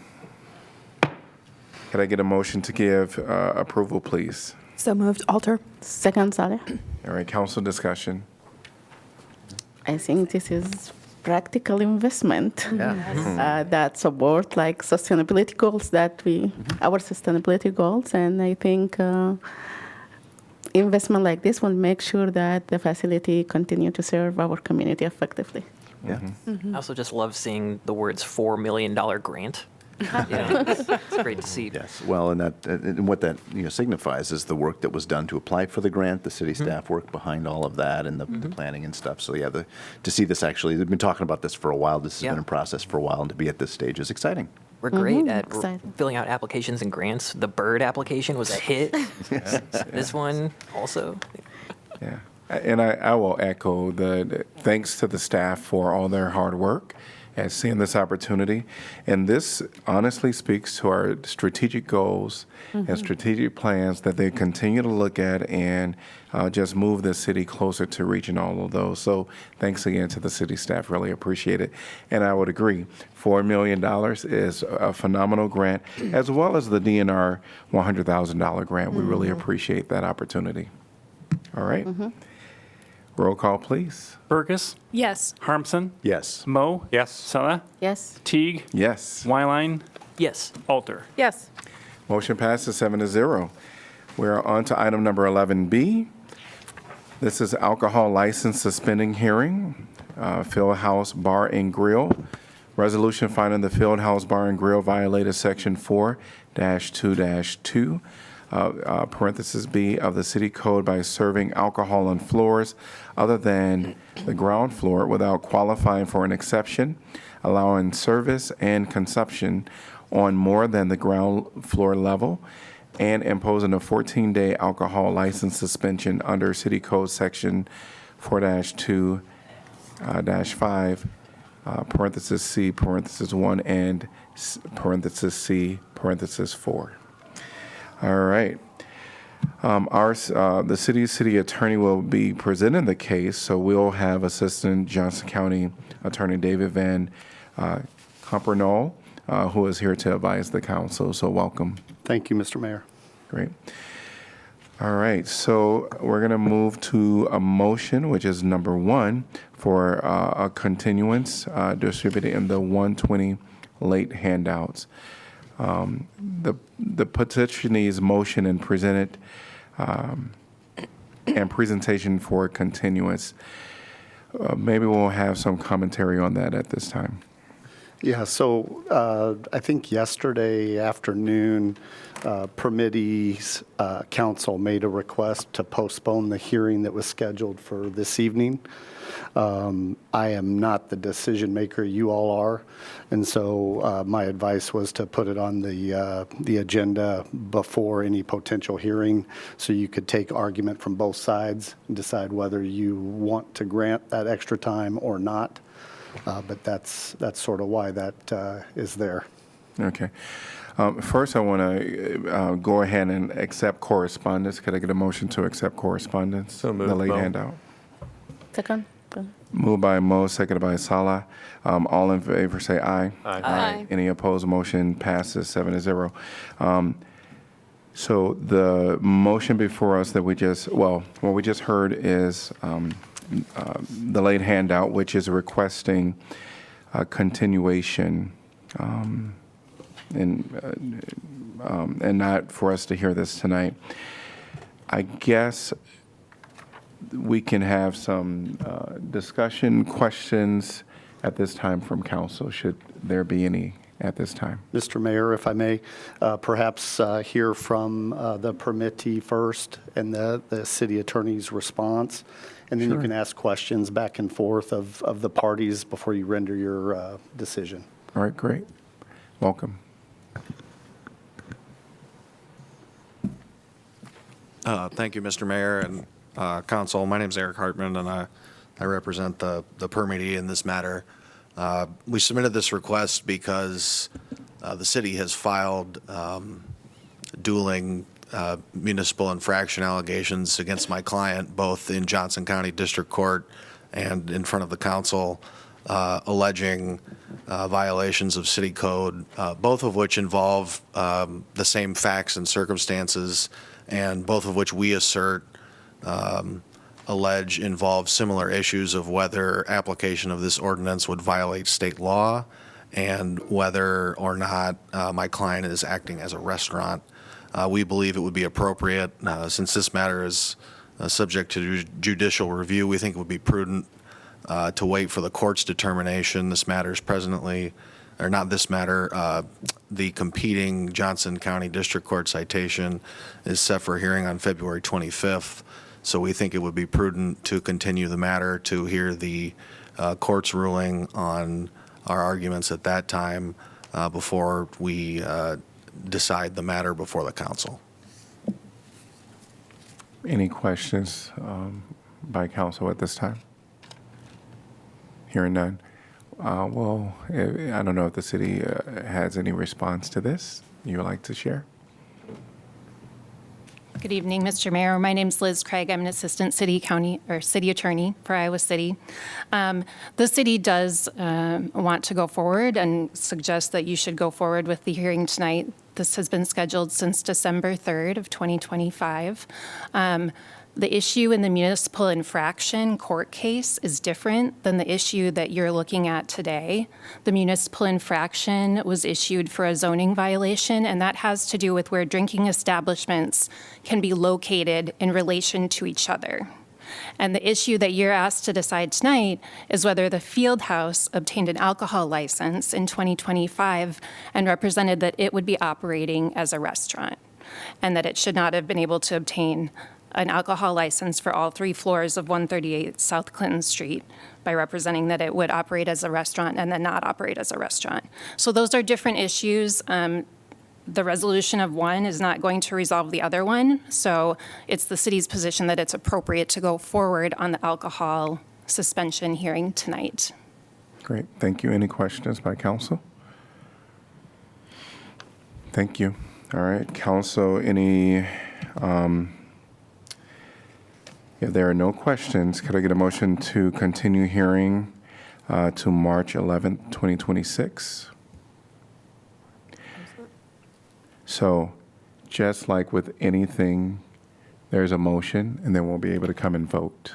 Could I get a motion to give approval, please? So moved. Alter. Second, Saleh. All right, council discussion. I think this is practical investment that support like sustainability goals our sustainability goals, and I think investment like this will make sure that the facility continue to serve our community effectively. Yeah. I also just love seeing the words $4 million grant. It's great to see. Yes. Well, and what that signifies is the work that was done to apply for the grant, the city staff work behind all of that, and the planning and stuff. So yeah, to see this actually, we've been talking about this for a while. This has been in process for a while, and to be at this stage is exciting. We're great at filling out applications and grants. The bird application was a hit. This one also. Yeah. And I will echo the thanks to the staff for all their hard work at seeing this opportunity. And this honestly speaks to our strategic goals and strategic plans that they continue to look at and just move the city closer to reaching all of those. So thanks again to the city staff. Really appreciate it. And I would agree, $4 million is a phenomenal grant, as well as the DNR $100,000 grant. We really appreciate that opportunity. All right. Roll call, please. Burgess. Yes. Harmson. Yes. Moe. Yes. Saleh. Yes. Teague. Yes. Wyline. Yes. Alter. Yes. Motion passes 7-0. We're on to item number 11B. This is alcohol license suspending hearing, Fieldhouse Bar and Grill. Resolution finding the Fieldhouse Bar and Grill violated Section 4-2-2, parenthesis B of the city code by serving alcohol on floors other than the ground floor without qualifying for an exception, allowing service and consumption on more than the ground floor level, and imposing a 14-day alcohol license suspension under city code section 4-2-5, parenthesis C, parenthesis 1, and parenthesis C, parenthesis 4. All right. The city attorney will be presenting the case, so we'll have Assistant Johnson County Attorney David Van Compernol, who is here to advise the council. So welcome. Thank you, Mr. Mayor. Great. All right, so we're going to move to a motion, which is number 1, for a continuance distributed in the 120 late handouts. The petitionee's motion and presentation for continuance. Maybe we'll have some commentary on that at this time. Yeah, so I think yesterday afternoon, Permittees Council made a request to postpone the hearing that was scheduled for this evening. I am not the decision maker, you all are, and so my advice was to put it on the agenda before any potential hearing, so you could take argument from both sides and decide whether you want to grant that extra time or not. But that's sort of why that is there. Okay. First, I want to go ahead and accept correspondence. Could I get a motion to accept correspondence? So moved, The late Mo. handout. Second. Moved by Mo, seconded by Salah. All in favor say aye. Aye. Aye. Any opposed? Motion passes 7-0. So the motion before us that we just, what we just heard is the late handout, which is requesting a continuation and not for us to hear this tonight. I guess we can have some discussion, questions at this time from council, should there be any at this time. Mr. Mayor, if I may, perhaps hear from the permittee first and the city attorney's response, and then you can ask questions back and forth of the parties before you render your decision. All right, great. Welcome. Thank you, Mr. Mayor and Council. My name is Eric Hartman, and I represent the permittee in this matter. We submitted this request because the city has filed dueling municipal infraction allegations against my client, both in Johnson County District Court and in front of the council, alleging violations of city code, both of which involve the same facts and circumstances, and both of which we assert allege involve similar issues of whether application of this ordinance would violate state law and whether or not my client is acting as a restaurant. We believe it would be appropriate, since this matter is subject to judicial review, we think it would be prudent to wait for the court's determination. This matter is presently, or not this matter, the competing Johnson County District Court citation is set for hearing on February 25th. So we think it would be prudent to continue the matter to hear the court's ruling on our arguments at that time before we decide the matter before the council. Any questions by council at this time? Hearing none. I don't know if the city has any response to this you would like to share. Good evening, Mr. Mayor. My name's Liz Craig. I'm an assistant city attorney for Iowa City. The city does want to go forward and suggest that you should go forward with the hearing tonight. This has been scheduled since December 3rd of 2025. The issue in the municipal infraction court case is different than the issue that you're looking at today. The municipal infraction was issued for a zoning violation, and that has to do with where drinking establishments can be located in relation to each other. And the issue that you're asked to decide tonight is whether the Fieldhouse obtained an alcohol license in 2025 and represented that it would be operating as a restaurant, and that it should not have been able to obtain an alcohol license for all 3 floors of 138 South Clinton Street by representing that it would operate as a restaurant and then not operate as a restaurant. So those are different issues. The resolution of one is not going to resolve the other one. So it's the city's position that it's appropriate to go forward on the alcohol suspension hearing tonight. Great, thank you. Any questions by council? Thank you. All right, council, any, if there are no questions, could I get a motion to continue hearing to March 11th, 2026? So just like with anything, there's a motion, and then we'll be able to come and vote.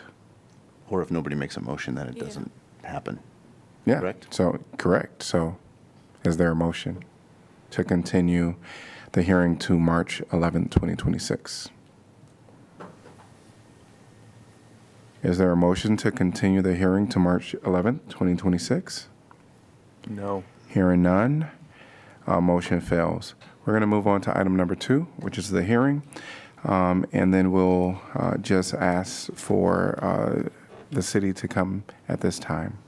Or if nobody makes a motion, then it doesn't happen. Yeah. Correct? So, correct. So is there a motion to continue the hearing to March 11th, 2026? Is there a motion to continue the hearing to March 11th, 2026? No. Hearing none, motion fails. We're going to move on to item number 2, which is the hearing. And then we'll just ask for the city to come at this time.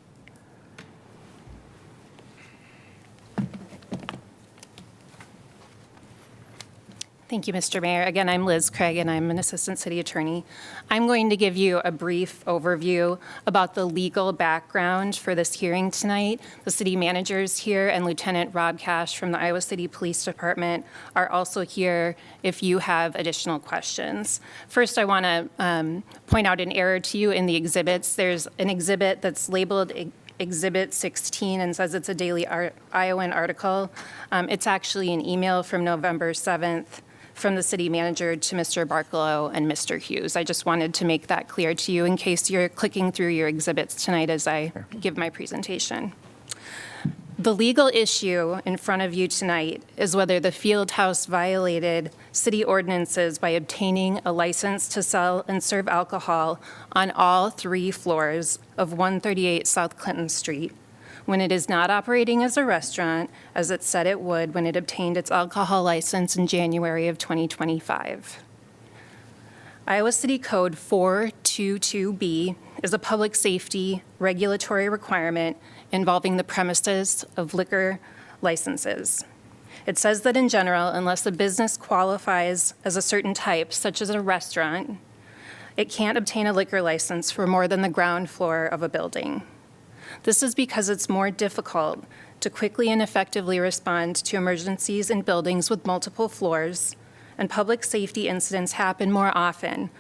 Thank you, Mr. Mayor. Again, I'm Liz Craig, and I'm an assistant city attorney. I'm going to give you a brief overview about the legal background for this hearing tonight. The city managers here and Lieutenant Rob Cash from the Iowa City Police Department are also here if you have additional questions. First, I want to point out an error to you in the exhibits. There's an exhibit that's labeled Exhibit 16 and says it's a Daily Iowan article. It's actually an email from November 7th from the city manager to Mr. Barkalow and Mr. Hughes. I just wanted to make that clear to you in case you're clicking through your exhibits tonight as I give my presentation. The legal issue in front of you tonight is whether the Fieldhouse violated city ordinances by obtaining a license to sell and serve alcohol on all 3 floors of 138 South Clinton Street when it is not operating as a restaurant, as it said it would when it obtained its alcohol license in January of 2025. Iowa City Code 422B is a public safety regulatory requirement involving the premises of liquor licenses. It says that in general, unless a business qualifies as a certain type, such as a restaurant, it can't obtain a liquor license for more than the ground floor of a building. This is because it's more difficult to quickly and effectively respond to emergencies in buildings with multiple floors, and public safety incidents happen more often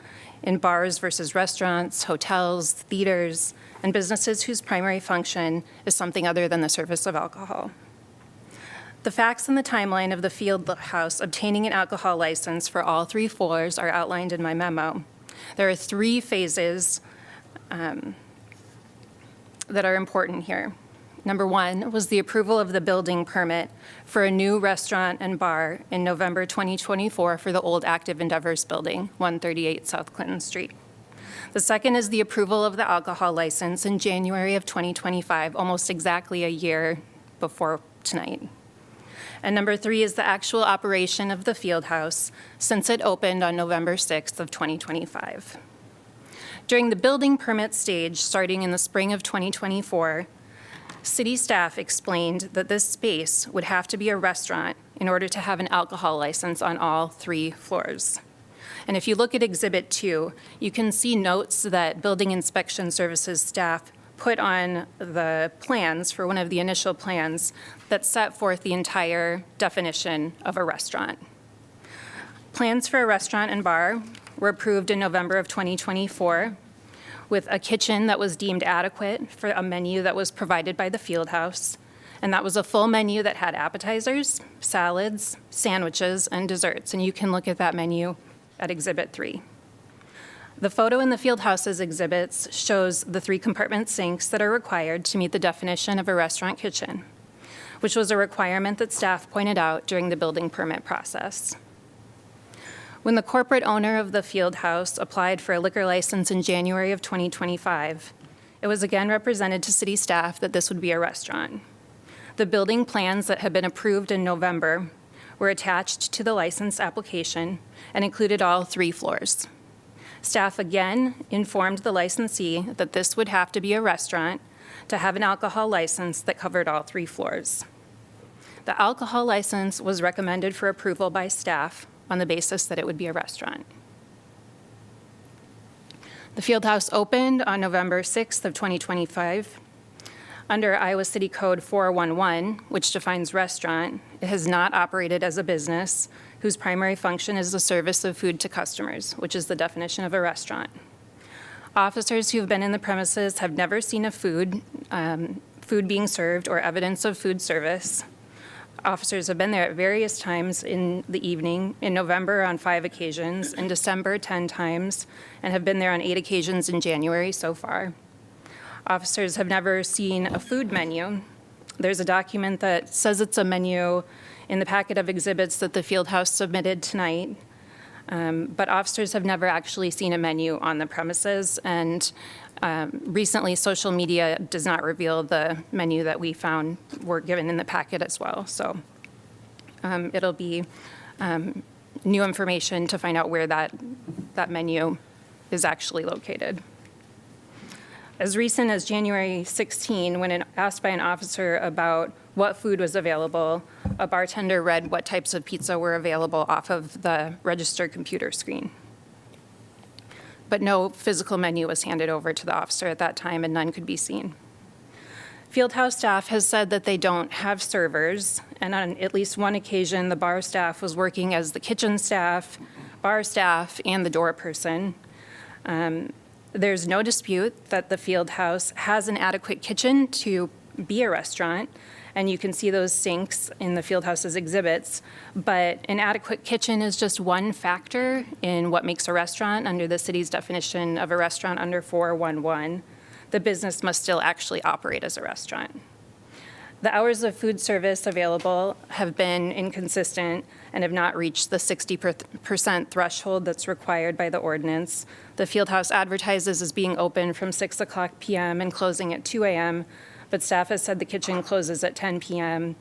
in bars versus restaurants, hotels, theaters, and businesses whose primary function is something other than the service of alcohol. The facts and the timeline of the Fieldhouse obtaining an alcohol license for all 3 floors are outlined in my memo. There are 3 phases that are important here. Number 1 was the approval of the building permit for a new restaurant and bar in November 2024 for the old Active Endeavors building, 138 South Clinton Street. The second is the approval of the alcohol license in January of 2025, almost exactly a year before tonight. And number 3 is the actual operation of the Fieldhouse since it opened on November 6th of 2025. During the building permit stage, starting in the spring of 2024, city staff explained that this space would have to be a restaurant in order to have an alcohol license on all 3 floors. And if you look at Exhibit 2, you can see notes that Building Inspection Services staff put on the plans for one of the initial plans that set forth the entire definition of a restaurant. Plans for a restaurant and bar were approved in November of 2024 with a kitchen that was deemed adequate for a menu that was provided by the Fieldhouse. And that was a full menu that had appetizers, salads, sandwiches, and desserts. And you can look at that menu at Exhibit 3. The photo in the Fieldhouse's exhibits shows the 3 compartment sinks that are required to meet the definition of a restaurant kitchen, which was a requirement that staff pointed out during the building permit process. When the corporate owner of the Fieldhouse applied for a liquor license in January of 2025, it was again represented to city staff that this would be a restaurant. The building plans that had been approved in November were attached to the license application and included all 3 floors. Staff again informed the licensee that this would have to be a restaurant to have an alcohol license that covered all 3 floors. The alcohol license was recommended for approval by staff on the basis that it would be a restaurant. The Fieldhouse opened on November 6th of 2025. Under Iowa City Code 411, which defines restaurant, it has not operated as a business whose primary function is the service of food to customers, which is the definition of a restaurant. Officers who have been in the premises have never seen a food being served or evidence of food service. Officers have been there at various times in the evening, in November on 5 occasions, in December 10 times, and have been there on 8 occasions in January so far. Officers have never seen a food menu. There's a document that says it's a menu in the packet of exhibits that the Fieldhouse submitted tonight. But officers have never actually seen a menu on the premises, and recently social media does not reveal the menu that we found were given in the packet as well. So it'll be new information to find out where that menu is actually located. As recent as January 16, when asked by an officer about what food was available, a bartender read what types of pizza were available off of the registered computer screen. But no physical menu was handed over to the officer at that time, and none could be seen. Fieldhouse staff has said that they don't have servers, and on at least one occasion, the bar staff was working as the kitchen staff, bar staff, and the door person. There's no dispute that the Fieldhouse has an adequate kitchen to be a restaurant, and you can see those sinks in the Fieldhouse's exhibits, but an adequate kitchen is just one factor in what makes a restaurant under the city's definition of a restaurant under 411. The business must still actually operate as a restaurant. The hours of food service available have been inconsistent and have not reached the 60% threshold that's required by the ordinance. The Fieldhouse advertises as being open from 6 o'clock p.m. and closing at 2 a.m., but staff has said the kitchen closes at 10 p.m.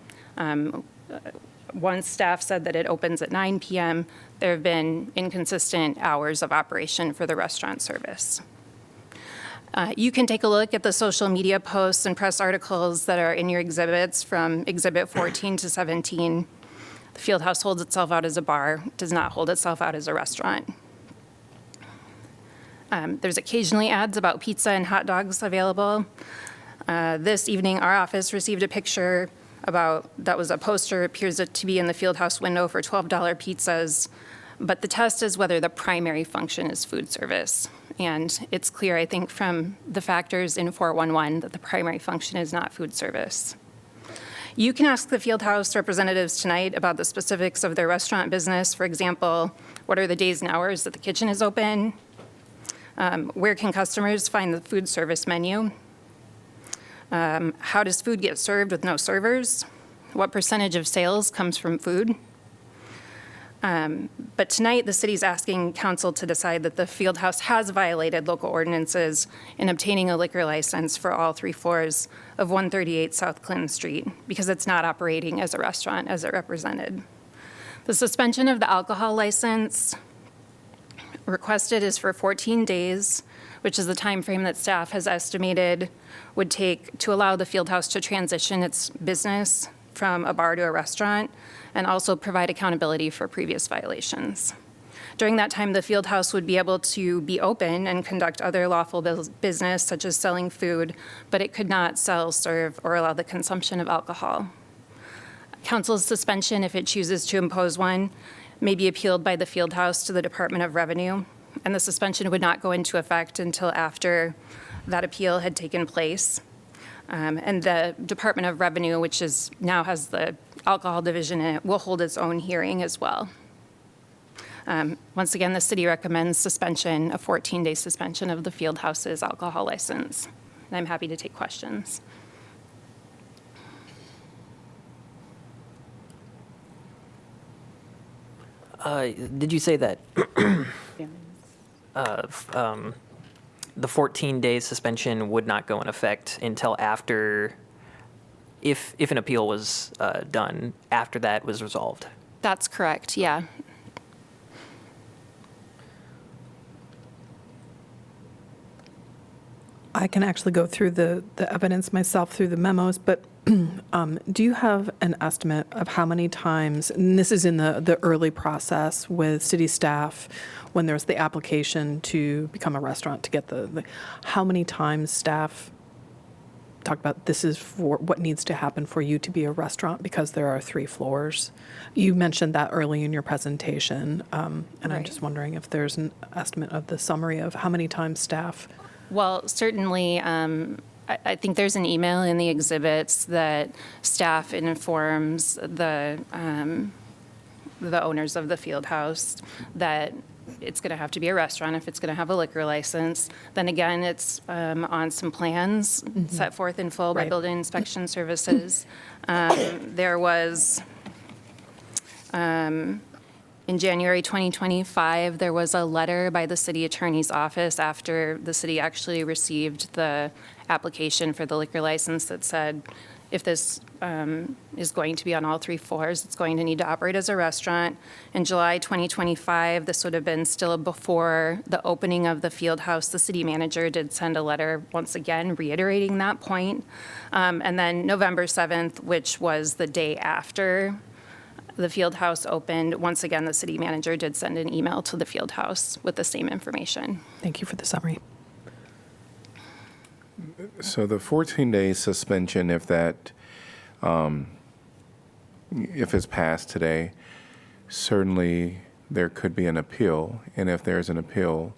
Once staff said that it opens at 9 p.m. There have been inconsistent hours of operation for the restaurant service. You can take a look at the social media posts and press articles that are in your exhibits from Exhibit 14 to 17. The Fieldhouse holds itself out as a bar, does not hold itself out as a restaurant. There's occasionally ads about pizza and hot dogs available. This evening, our office received a picture that was a poster, appears to be in the Fieldhouse window for $12 pizzas, but the test is whether the primary function is food service. And it's clear, I think, from the factors in 411 that the primary function is not food service. You can ask the Fieldhouse representatives tonight about the specifics of their restaurant business. For example, what are the days and hours that the kitchen is open? Where can customers find the food service menu? How does food get served with no servers? What percentage of sales comes from food? But tonight, the city's asking council to decide that the Fieldhouse has violated local ordinances in obtaining a liquor license for all 3 floors of 138 South Clinton Street because it's not operating as a restaurant as it represented. The suspension of the alcohol license requested is for 14 days, which is the time frame that staff has estimated would take to allow the Fieldhouse to transition its business from a bar to a restaurant and also provide accountability for previous violations. During that time, the Fieldhouse would be able to be open and conduct other lawful business, such as selling food, but it could not sell, serve, or allow the consumption of alcohol. Council's suspension, if it chooses to impose one, may be appealed by the Fieldhouse to the Department of Revenue, and the suspension would not go into effect until after that appeal had taken place. And the Department of Revenue, which now has the alcohol division in it, will hold its own hearing as well. Once again, the city recommends suspension, a 14-day suspension of the Fieldhouse's alcohol license. And I'm happy to take questions. Did you say that the 14-day suspension would not go in effect until after, if an appeal was done, after that was resolved? That's correct, yeah. I can actually go through the evidence myself through the memos, but do you have an estimate of how many times, and this is in the early process with city staff, when there's the application to become a restaurant to get how many times staff talk about this is for what needs to happen for you to be a restaurant because there are 3 floors? You mentioned that early in your presentation, and Right. I'm just wondering if there's an estimate of the summary of how many times staff. Well, certainly, I think there's an email in the exhibits that staff informs the owners of the Fieldhouse that it's going to have to be a restaurant if it's going to have a liquor license. Then again, it's on some plans set forth in full by Right. Building Inspection Services. There was In January 2025, there was a letter by the city attorney's office after the city actually received the application for the liquor license that said, if this is going to be on all 3 floors, it's going to need to operate as a restaurant. In July 2025, this would have been still before the opening of the Fieldhouse. The city manager did send a letter once again reiterating that point. And then November 7th, which was the day after the Fieldhouse opened, once again, the city manager did send an email to the Fieldhouse with the same information. Thank you for the summary. So the 14-day suspension, if that, if it's passed today, certainly there could be an appeal. And if there's an appeal,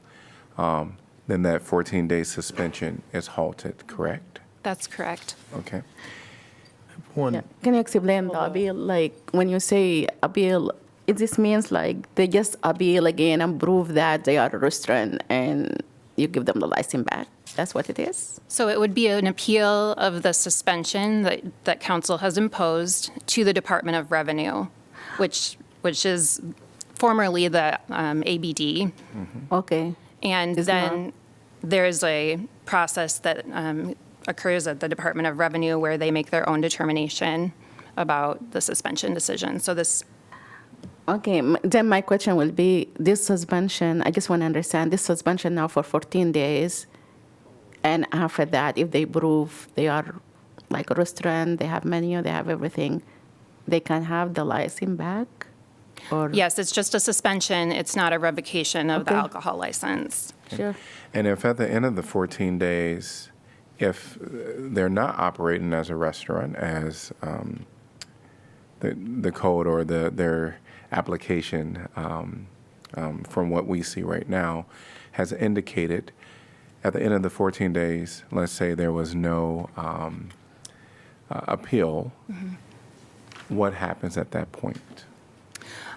then that 14-day suspension is halted, correct? That's correct. Okay. Yeah. Can you explain the appeal? Like when you say appeal, it just means like they just appeal again and prove that they are a restaurant and you give them the license back. That's what it is? So it would be an appeal of the suspension that council has imposed to the Department of Revenue, which is formerly the ABD. Okay. And then there's a process that occurs at the Department of Revenue where they make their own determination about the suspension decision. So this. Okay, then my question will be, this suspension, I just want to understand, this suspension now for 14 days, and after that, if they prove they are like a restaurant, they have menu, they have everything, they can have the license back? Or? Yes, it's just a suspension. It's not a revocation of the alcohol license. Sure. And if at the end of the 14 days, if they're not operating as a restaurant, as the code or their application, from what we see right now, has indicated, at the end of the 14 days, let's say there was no appeal, what happens at that point?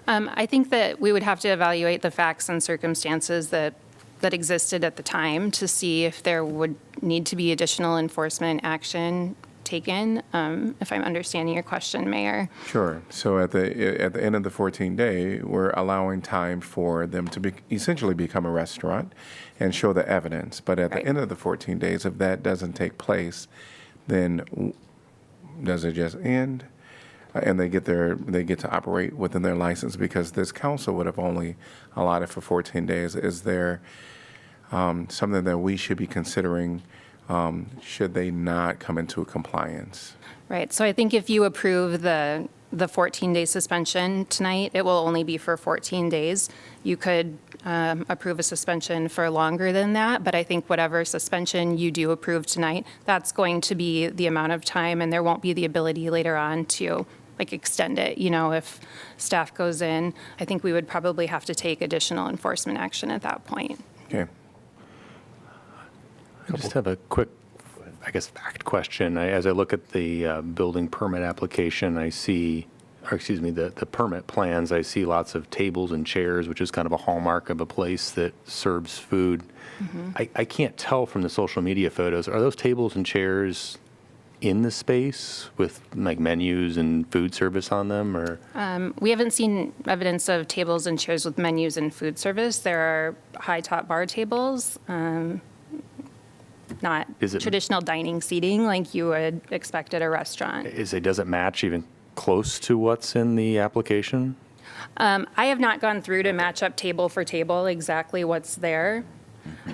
I think that we would have to evaluate the facts and circumstances that existed at the time to see if there would need to be additional enforcement action taken, if I'm understanding your question, Mayor. Sure. So at the end of the 14-day, we're allowing time for them to essentially become a restaurant and show the evidence. But at the end of the 14 days, if that doesn't take place, then does it just end? And they get to operate within their license, because this council would have only allotted for 14 days. Is there something that we should be considering should they not come into compliance? Right. So I think if you approve the 14-day suspension tonight, it will only be for 14 days. You could approve a suspension for longer than that, but I think whatever suspension you do approve tonight, that's going to be the amount of time, and there won't be the ability later on to extend it. If staff goes in, I think we would probably have to take additional enforcement action at that point. Okay. I just have a quick, I guess, fact question. As I look at the building permit application, I see, or excuse me, the permit plans, I see lots of tables and chairs, which is kind of a hallmark of a place that serves food. I can't tell from the social media photos, are those tables and chairs in the space with menus and food service on them, or? We haven't seen evidence of tables and chairs with menus and food service. There are high top bar tables, not traditional dining seating like you would expect at a restaurant. Does it match even close to what's in the application? I have not gone through to match up table for table exactly what's there.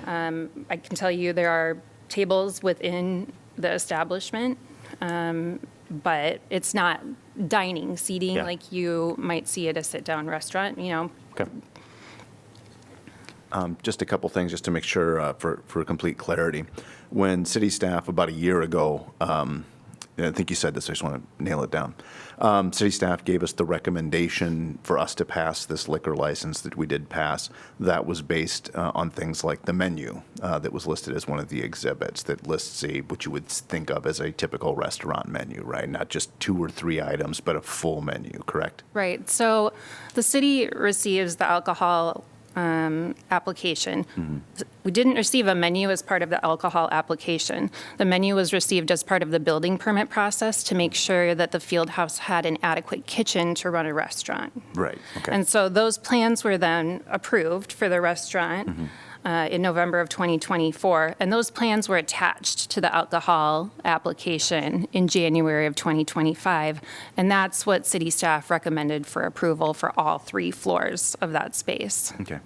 I can tell you there are tables within the establishment, but it's not dining seating like you might see at a sit-down restaurant, Okay. Just a couple things just to make sure for complete clarity. When city staff about a year ago, I think you said this, I just want to nail it down. City staff gave us the recommendation for us to pass this liquor license that we did pass. That was based on things like the menu that was listed as one of the exhibits that lists what you would think of as a typical restaurant menu, right? Not just 2 or 3 items, but a full menu, correct? Right. So the city receives the alcohol application. We didn't receive a menu as part of the alcohol application. The menu was received as part of the building permit process to make sure that the Fieldhouse had an adequate kitchen to run a restaurant. Right, okay. And so those plans were then approved for the restaurant in November of 2024, and those plans were attached to the alcohol application in January of 2025, and that's what city staff recommended for approval for all 3 floors of that space. Okay.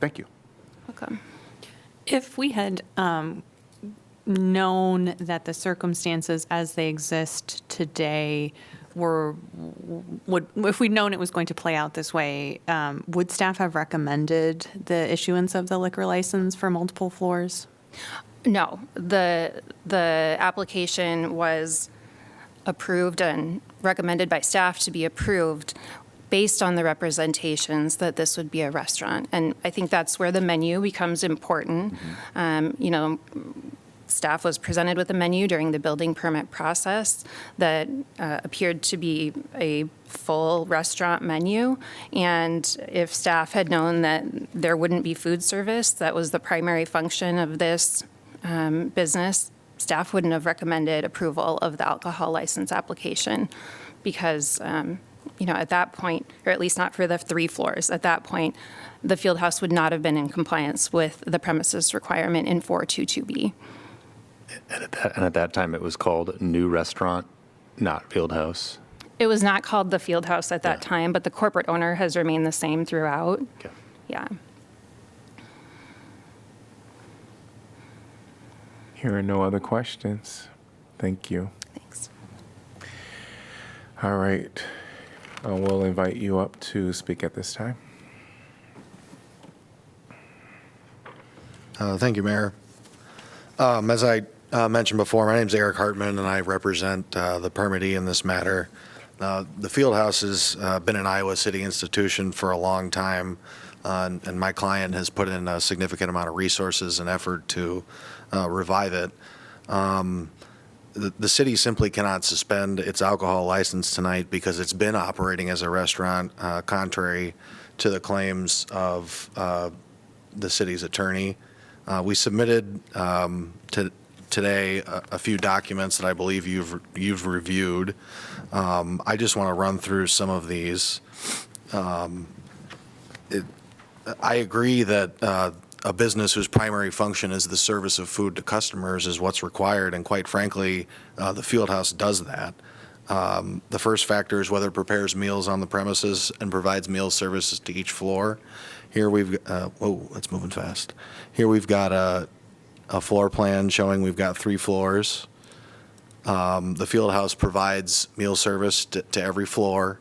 Thank you. Welcome. If we had known that the circumstances as they exist today if we'd known it was going to play out this way, would staff have recommended the issuance of the liquor license for multiple floors? No, the application was approved and recommended by staff to be approved based on the representations that this would be a restaurant. And I think that's where the menu becomes important. Staff was presented with a menu during the building permit process that appeared to be a full restaurant menu. And if staff had known that there wouldn't be food service, that was the primary function of this business, staff wouldn't have recommended approval of the alcohol license application because, at that point, or at least not for the 3 floors, at that point, the Fieldhouse would not have been in compliance with the premises requirement in 422B. And at that time, it was called New Restaurant, not Fieldhouse. It was not called the Fieldhouse at that time, but the corporate owner has remained the same throughout. Okay. Yeah. Here are no other questions. Thank you. Thanks. All right. We'll invite you up to speak at this time. Thank you, Mayor. As I mentioned before, my name is Eric Hartman, and I represent the permittee in this matter. The Fieldhouse has been an Iowa City institution for a long time, and my client has put in a significant amount of resources and effort to revive it. The city simply cannot suspend its alcohol license tonight because it's been operating as a restaurant, contrary to the claims of the city's attorney. We submitted today a few documents that I believe you've reviewed. I just want to run through some of these. I agree that a business whose primary function is the service of food to customers is what's required, and quite frankly, the Fieldhouse does that. The first factor is whether it prepares meals on the premises and provides meal services to each floor. Here we've that's moving fast. Here we've got a floor plan showing we've got 3 floors. The Fieldhouse provides meal service to every floor.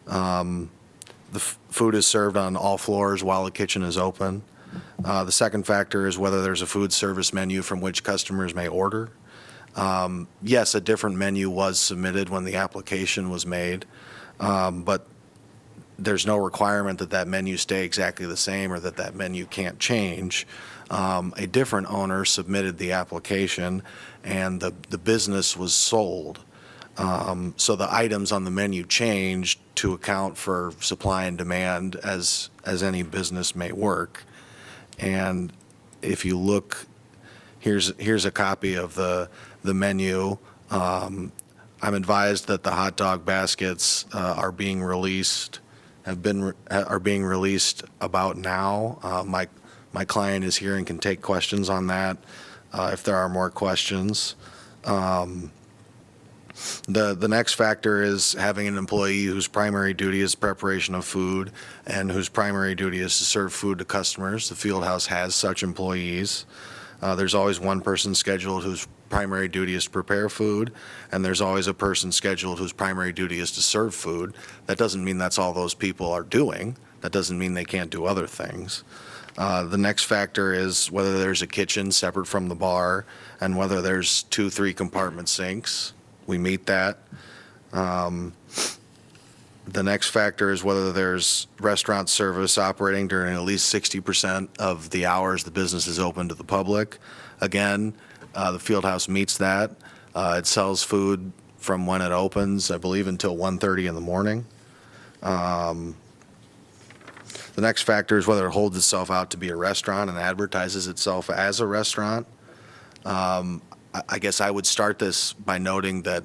The food is served on all floors while the kitchen is open. The second factor is whether there's a food service menu from which customers may order. Yes, a different menu was submitted when the application was made, but there's no requirement that that menu stay exactly the same or that menu can't change. A different owner submitted the application, and the business was sold. So the items on the menu changed to account for supply and demand as any business may work. And if you look, here's a copy of the menu. I'm advised that the hot dog baskets are being released about now. My client is here and can take questions on that if there are more questions. The next factor is having an employee whose primary duty is preparation of food and whose primary duty is to serve food to customers. The Fieldhouse has such employees. There's always one person scheduled whose primary duty is to prepare food, and there's always a person scheduled whose primary duty is to serve food. That doesn't mean that's all those people are doing. That doesn't mean they can't do other things. The next factor is whether there's a kitchen separate from the bar and whether there's 2 3-compartment sinks. We meet that. The next factor is whether there's restaurant service operating during at least 60% of the hours the business is open to the public. Again, the Fieldhouse meets that. It sells food from when it opens, I believe, until 1:30 in the morning. The next factor is whether it holds itself out to be a restaurant and advertises itself as a restaurant. I guess I would start this by noting that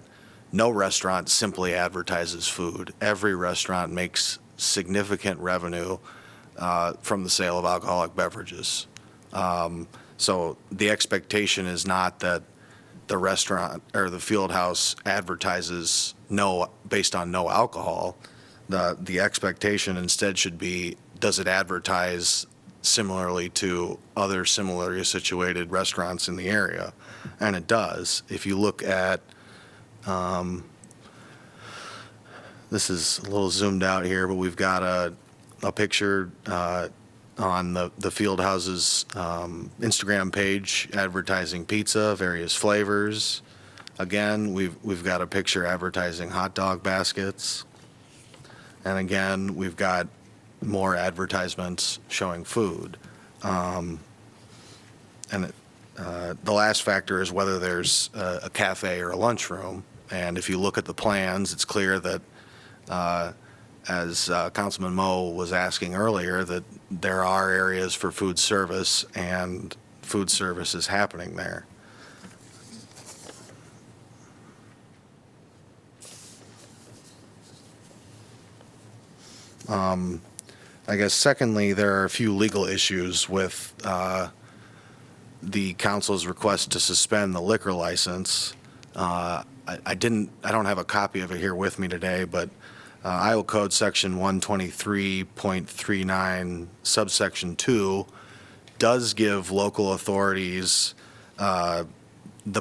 no restaurant simply advertises food. Every restaurant makes significant revenue from the sale of alcoholic beverages. So the expectation is not that the restaurant or the Fieldhouse advertises based on no alcohol. The expectation instead should be, does it advertise similarly to other similarly situated restaurants in the area? And it does. If you look at, this is a little zoomed out here, but we've got a picture on the Fieldhouse's Instagram page advertising pizza, various flavors. Again, we've got a picture advertising hot dog baskets. And again, we've got more advertisements showing food. The last factor is whether there's a cafe or a lunchroom. And if you look at the plans, it's clear that, as Councilman Moe was asking earlier, that there are areas for food service, and food service is happening there. I guess secondly, there are a few legal issues with the council's request to suspend the liquor license. I don't have a copy of it here with me today, but Iowa Code Section 123.39 subsection 2 does give local authorities the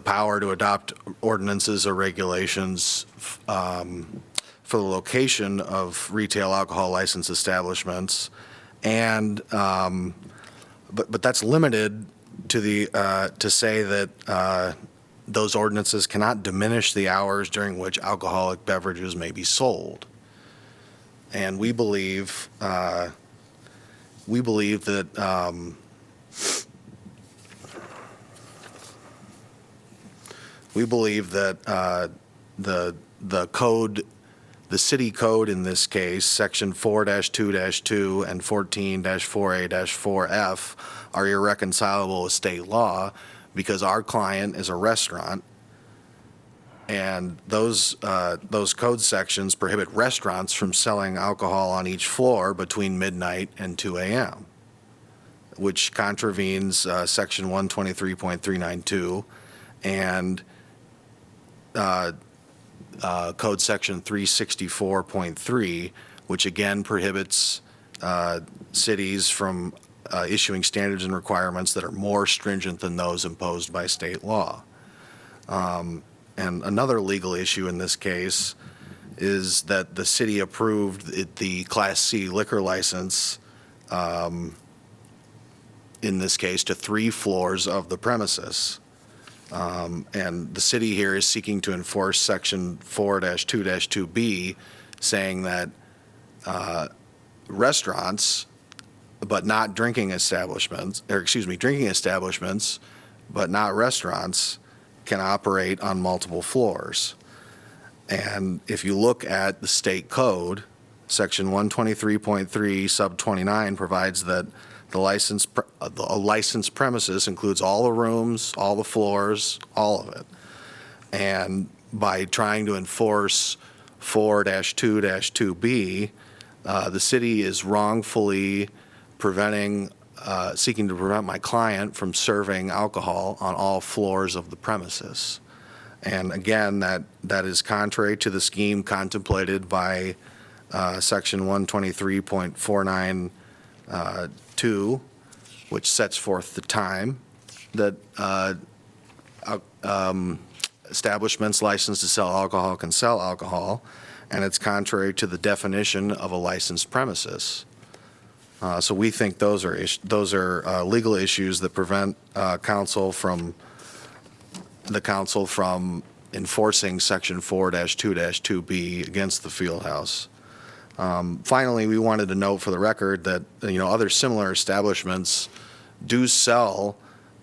power to adopt ordinances or regulations for the location of retail alcohol license establishments, and but that's limited to say that those ordinances cannot diminish the hours during which alcoholic beverages may be sold. And we believe that the code, the city code in this case, section 4-2-2 and 14-4A-4F, are irreconcilable with state law because our client is a restaurant, and those code sections prohibit restaurants from selling alcohol on each floor between midnight and 2 a.m., which contravenes section 123.392 and code section 364.3, which again prohibits cities from issuing standards and requirements that are more stringent than those imposed by state law. And another legal issue in this case is that the city approved the Class C liquor license, in this case, to 3 floors of the premises. And the city here is seeking to enforce section 4-2-2B, saying that restaurants, but not drinking establishments, drinking establishments, but not restaurants, can operate on multiple floors. And if you look at the state code, section 123.3 sub 29 provides that a licensed premises includes all the rooms, all the floors, all of it. And by trying to enforce 4-2-2B, the city is wrongfully seeking to prevent my client from serving alcohol on all floors of the premises. And again, that is contrary to the scheme contemplated by section 123.492, which sets forth the time that establishments licensed to sell alcohol can sell alcohol, and it's contrary to the definition of a licensed premises. So we think those are legal issues that prevent the council from enforcing section 4-2-2B against the Fieldhouse. Finally, we wanted to note for the record that other similar establishments do sell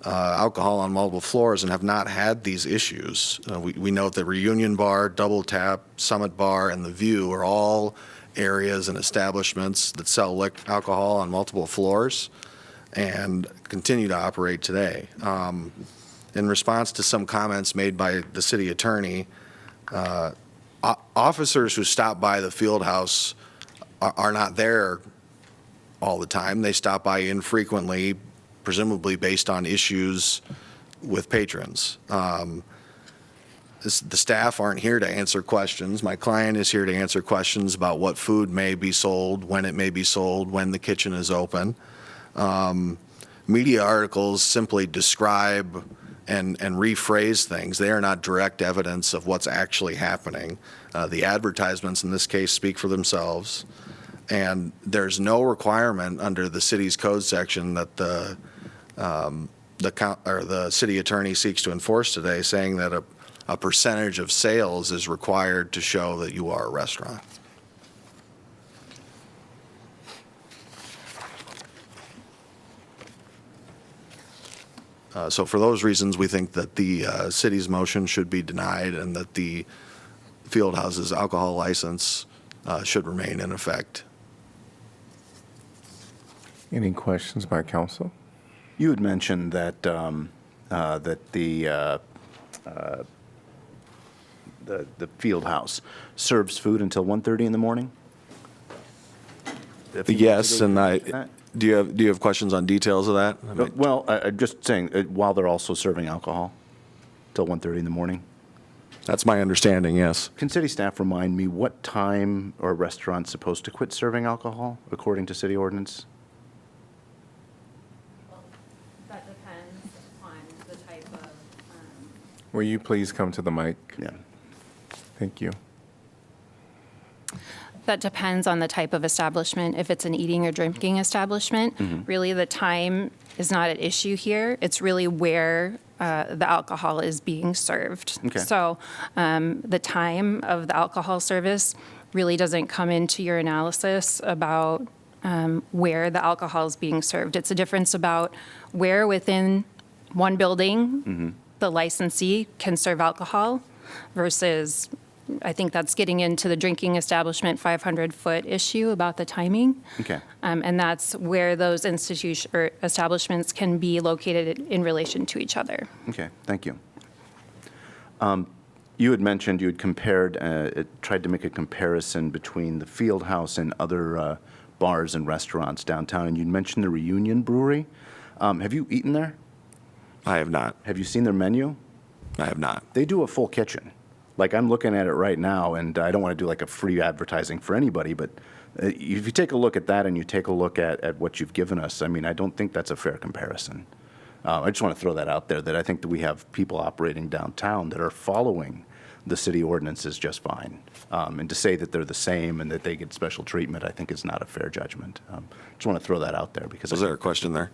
alcohol on multiple floors and have not had these issues. We note that Reunion Bar, Double Tap, Summit Bar, and The View are all areas and establishments that sell alcohol on multiple floors and continue to operate today. In response to some comments made by the city attorney, officers who stop by the Fieldhouse are not there all the time. They stop by infrequently, presumably based on issues with patrons. The staff aren't here to answer questions. My client is here to answer questions about what food may be sold, when it may be sold, when the kitchen is open. Media articles simply describe and rephrase things. They are not direct evidence of what's actually happening. The advertisements in this case speak for themselves. And there's no requirement under the city's code section that the city attorney seeks to enforce today, saying that a percentage of sales is required to show that you are a restaurant. So for those reasons, we think that the city's motion should be denied and that the Fieldhouse's alcohol license should remain in effect. Any questions by council? You had mentioned that that the Fieldhouse serves food until 1:30 in the morning? Yes, and do you have questions on details of that? Well, I'm just saying, while they're also serving alcohol till 1:30 in the morning? That's my understanding, yes. Can city staff remind me what time are restaurants supposed to quit serving alcohol according to city ordinance? That depends on the type of... Will you please come to the mic? Yeah. Thank you. That depends on the type of establishment. If it's an eating or drinking establishment, really the time is not an issue here. It's really where the alcohol is being served. Okay. So the time of the alcohol service really doesn't come into your analysis about where the alcohol is being served. It's a difference about where within one building the licensee can serve alcohol versus, I think that's getting into the drinking establishment 500-foot issue about the timing. Okay. And that's where those establishments can be located in relation to each other. Okay, thank you. You had mentioned you had compared, tried to make a comparison between the Fieldhouse and other bars and restaurants downtown, and you'd mentioned the Reunion Brewery. Have you eaten there? I have not. Have you seen their menu? I have not. They do a full kitchen. Like, I'm looking at it right now, and I don't want to do like a free advertising for anybody, but if you take a look at that and you take a look at what you've given us, I mean, I don't think that's a fair comparison. I just want to throw that out there, that I think that we have people operating downtown that are following the city ordinances just fine. And to say that they're the same and that they get special treatment, I think is not a fair judgment. Just want to throw that out there because... Was there a question there?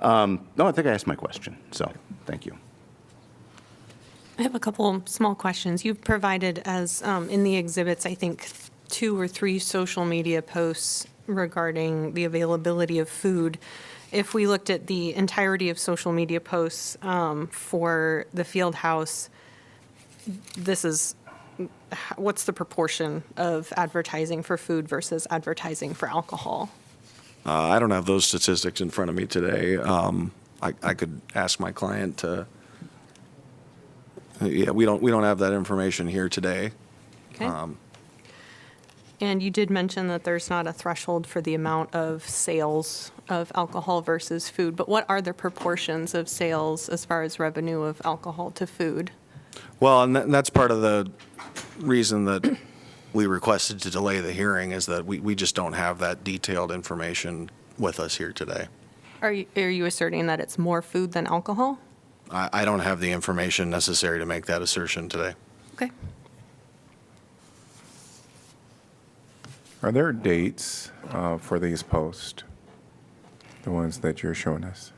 No, I think I asked my question, so thank you. I have a couple small questions. You've provided as in the exhibits, I think, 2 or 3 social media posts regarding the availability of food. If we looked at the entirety of social media posts for the Fieldhouse, what's the proportion of advertising for food versus advertising for alcohol? I don't have those statistics in front of me today. I could ask my client to. Yeah, we don't have that information here today. Okay. And you did mention that there's not a threshold for the amount of sales of alcohol versus food, but what are the proportions of sales as far as revenue of alcohol to food? Well, and that's part of the reason that we requested to delay the hearing, is that we just don't have that detailed information with us here today. Are you asserting that it's more food than alcohol? I don't have the information necessary to make that assertion today. Okay. Are there dates for these posts? The ones that you're showing us?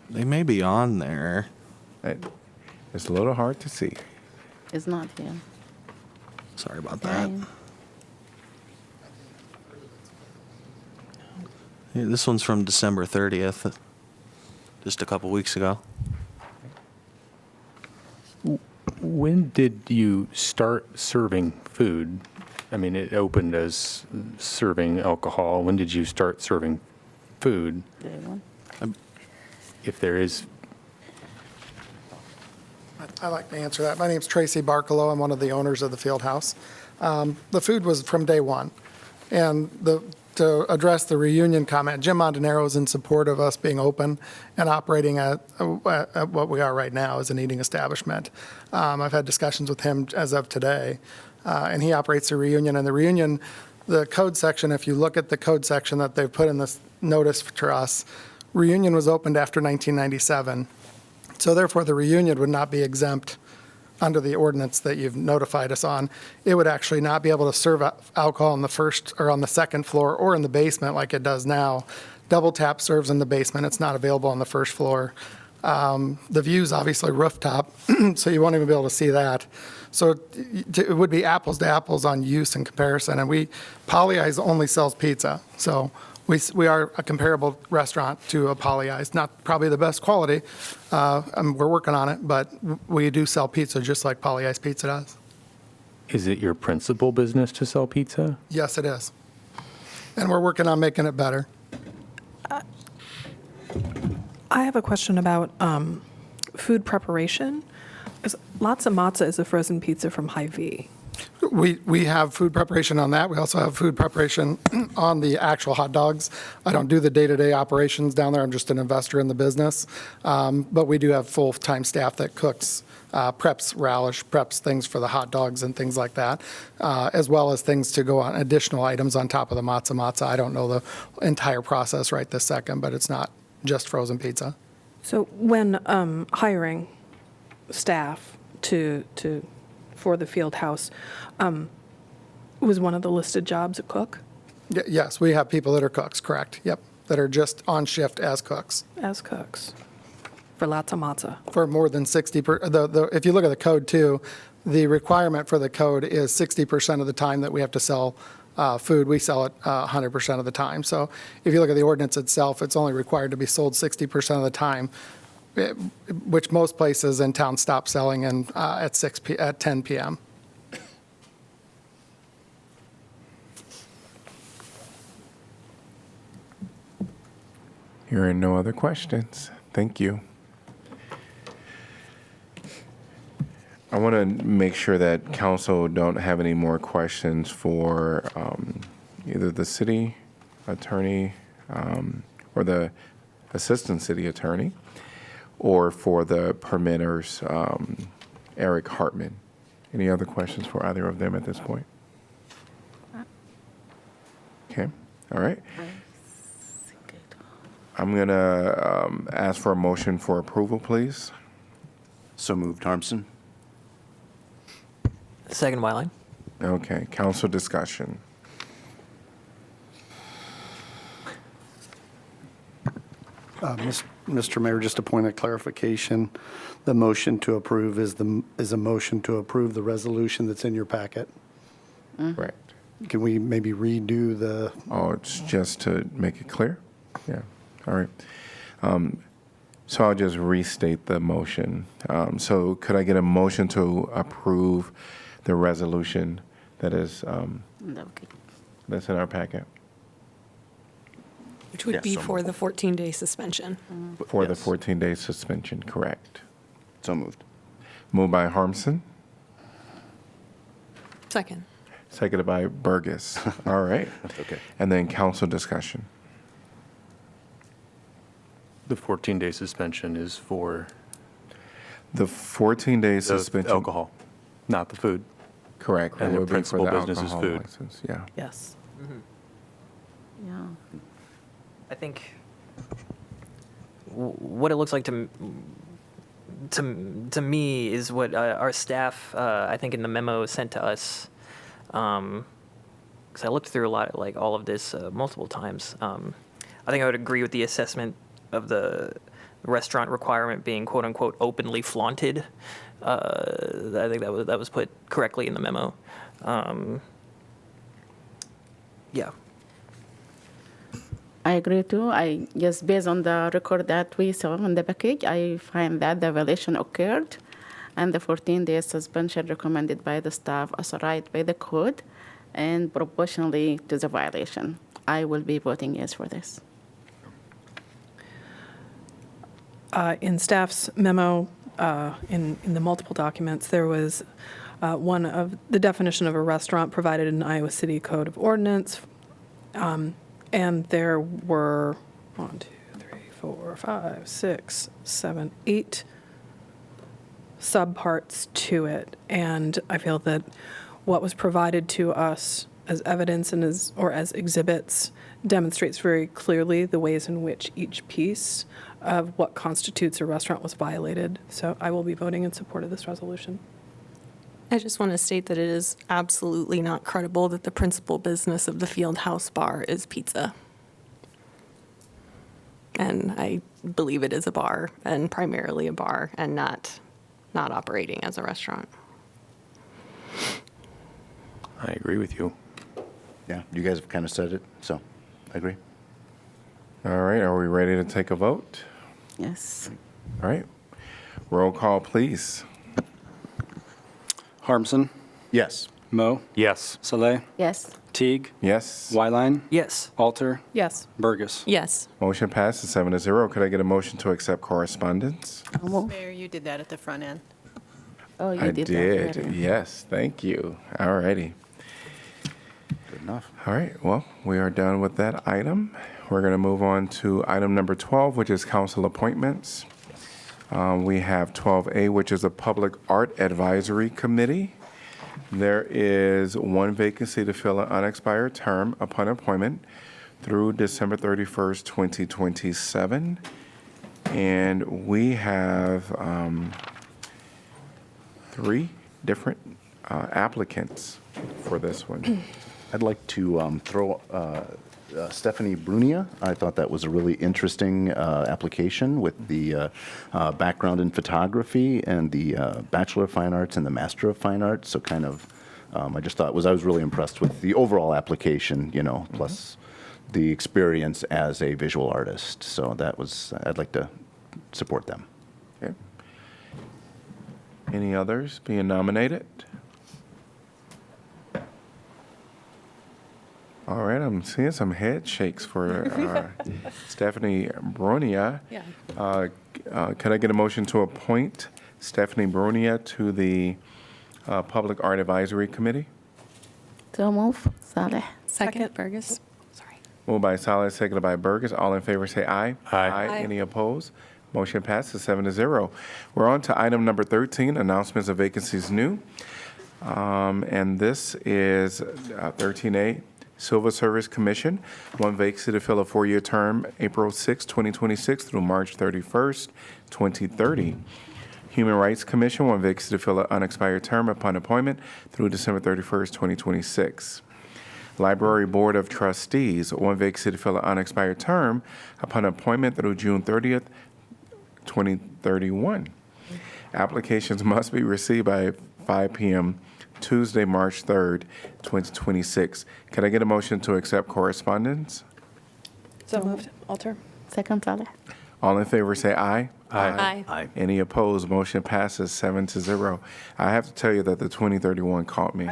They may be on there. It's a little hard to see. It's not here. Sorry about that. Yeah, this one's from December 30th, just a couple weeks ago. When did you start serving food I mean, it opened as serving alcohol. When did you start serving food? Day one. If there is, I'd like to answer that. My name's Tracy Barkalow. I'm one of the owners of the Fieldhouse. The food was from day one. And to address the reunion comment, Jim Montanaro is in support of us being open and operating at what we are right now as an eating establishment. I've had discussions with him as of today, and he operates the reunion. And the reunion, the code section, if you look at the code section that they've put in this notice to us, reunion was opened after 1997. So therefore, the reunion would not be exempt under the ordinance that you've notified us on. It would actually not be able to serve alcohol on the first or on the second floor or in the basement like it does now. Double Tap serves in the basement. It's not available on the first floor. The view's obviously rooftop, so you won't even be able to see that. So it would be apples to apples on use and comparison. And Polly-Eyes only sells pizza. So we are a comparable restaurant to a Polly-Eyes. Not probably the best quality. We're working on it, but we do sell pizza just like Polly-Eyes Pizza does. is it your principal business to sell pizza? Yes, it is. And we're working on making it better. I have a question about food preparation. Latza Matza is a frozen pizza from Hy-Vee. We have food preparation on that. We also have food preparation on the actual hot dogs. I don't do the day-to-day operations down there. I'm just an investor in the business. But we do have full-time staff that cooks, preps relish, preps things for the hot dogs and things like that, as well as things to go on, additional items on top of the matza matza. I don't know the entire process right this second, but it's not just frozen pizza. So when hiring staff for the Fieldhouse, was one of the listed jobs a cook? Yes, we have people that are cooks, correct. Yep, that are just on shift as cooks. As cooks. For Latza Matza. For more than 60%. If you look at the code too, the requirement for the code is 60% of the time that we have to sell food. We sell it 100% of the time. So if you look at the ordinance itself, it's only required to be sold 60% of the time, which most places in town stop selling at 10 p.m. Hearing no other questions. Thank you. I want to make sure that council don't have any more questions for either the city attorney or the assistant city attorney, or for the permitters, Eric Hartman. Any other questions for either of them at this point? Okay, all right. I'm going to ask for a motion for approval, please. So moved, Harmson. Second, Wyline. Okay, council discussion. Mr. Mayor, just a point of clarification. The motion to approve is a motion to approve the resolution that's in your packet. Right. Can we maybe redo the? Oh, it's just to make it clear? Yeah, all right. So I'll just restate the motion. So could I get a motion to approve the resolution that is, that's in our packet? Which would be for the 14-day suspension. For the 14-day suspension, correct. So moved. Moved by Harmson, Second. seconded by Burgess. All right. Okay. And then council discussion. The 14-day suspension is for The 14-day the suspension. alcohol, not the food. Correct. And It the would be for principal the business is alcohol food. license, yeah. Yes. Yeah. I think what it looks like to me is what our staff, I think in the memo sent to us, because I looked through a lot, like all of this multiple times. I think I would agree with the assessment of the restaurant requirement being quote unquote openly flaunted. I think that was put correctly in the memo. Yeah. I agree too. I just based on the record that we saw on the package, I find that the violation occurred, and the 14-day suspension recommended by the staff authorized by the code and proportionally to the violation. I will be voting yes for this. In staff's memo, in the multiple documents, there was one of the definition of a restaurant provided in Iowa City Code of Ordinance, and there were 1, 2, 3, 4, 5, 6, 7, 8 subparts to it, and I feel that what was provided to us as evidence and as exhibits demonstrates very clearly the ways in which each piece of what constitutes a restaurant was violated. So I will be voting in support of this resolution. I just want to state that it is absolutely not credible that the principal business of the Fieldhouse bar is pizza. And I believe it is a bar, and primarily a bar, and not operating as a restaurant. I agree with you. Yeah, you guys have kind of said it, so I agree. All right, are we ready to take a vote? Yes. All right. Roll call, please. Harmson, Yes. Mo, Yes. Saleh, Yes. Teague, Yes. Wyline, Yes. Alter, Yes. Burgess. Yes. Motion passes 7-0. Could I get a motion to accept correspondence? Mayor, you did that at the front end. Oh, you I did did. that already. Yes, thank you. All righty. Good enough. All right, well, we are done with that item. We're going to move on to item number 12, which is council appointments. We have 12A, which is a Public Art Advisory Committee. There is one vacancy to fill an unexpired term upon appointment through December 31st, 2027. And we have 3 different applicants for this one. I'd like to throw Stephanie Brunia. I thought that was a really interesting application with the background in photography and the Bachelor of Fine Arts and the Master of Fine Arts. So kind of, I just thought I was really impressed with the overall application, plus the experience as a visual artist. So that was, I'd like to support them. Okay. Any others being nominated? All right, I'm seeing some head shakes for Stephanie Brunia. Yeah. Could I get a motion to appoint Stephanie Brunia to the Public Art Advisory Committee? So move. Saleh. Second, Burgess. Moved by Salas, seconded by Burgess. All in favor say aye. Aye. Any opposed? Motion passes 7-0. We're on to item number 13, announcements of vacancies new. And this is 13A, Civil Service Commission, one vacancy to fill a 4-year term, April 6, 2026 through March 31st, 2030. Human Rights Commission, one vacancy to fill an unexpired term upon appointment through December 31st, 2026. Library Board of Trustees, one vacancy to fill an unexpired term upon appointment through June 30th, 2031. Applications must be received by 5 p.m. Tuesday, March 3rd, 2026. Can I get a motion to accept correspondence? So moved. Alter. Second, Saleh. All in favor say aye. Aye. Aye. Any opposed? Motion passes 7-0. I have to tell you that the 2031 caught me.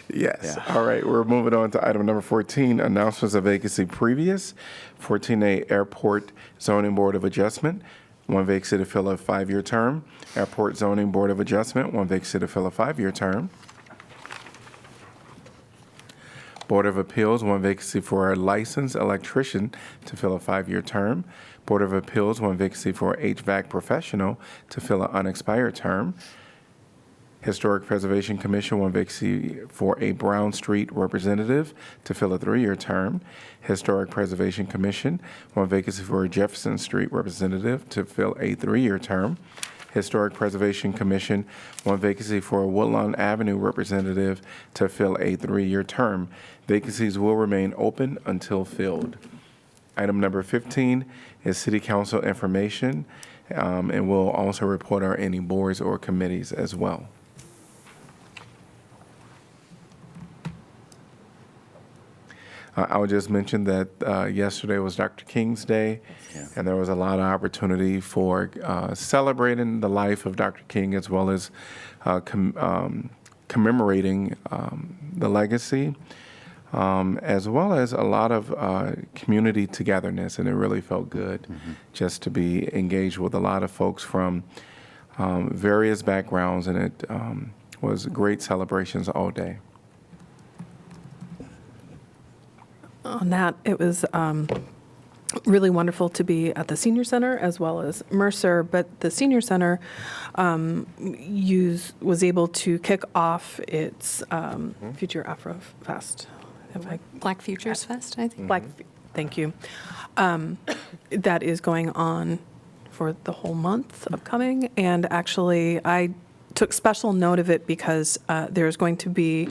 Yes. All right. We're moving on to item number 14, announcements of vacancy previous. 14A, Airport Zoning Board of Adjustment, one vacancy to fill a 5-year term. Airport Zoning Board of Adjustment, one vacancy to fill a 5-year term. Board of Appeals, one vacancy for a licensed electrician to fill a 5-year term. Board of Appeals, one vacancy for a HVAC professional to fill an unexpired term. Historic Preservation Commission, one vacancy for a Brown Street representative to fill a 3-year term. Historic Preservation Commission, one vacancy for a Jefferson Street representative to fill a 3-year term. Historic Preservation Commission, one vacancy for a Woodlawn Avenue representative to fill a 3-year term. Vacancies will remain open until filled. Item number 15 is City Council information, and we'll also report on any boards or committees as well. I would just mention that yesterday was Dr. King's Day, and there was a lot of opportunity for celebrating the life of Dr. King as well as commemorating the legacy, as well as a lot of community togetherness, and it really felt good just to be engaged with a lot of folks from various backgrounds, and it was great celebrations all day. On that, it was really wonderful to be at the Senior Center as well as Mercer, but the Senior Center was able to kick off its Future Afro Fest. Black Futures Fest, I think. Thank you. That is going on for the whole month upcoming, and actually I took special note of it because there's going to be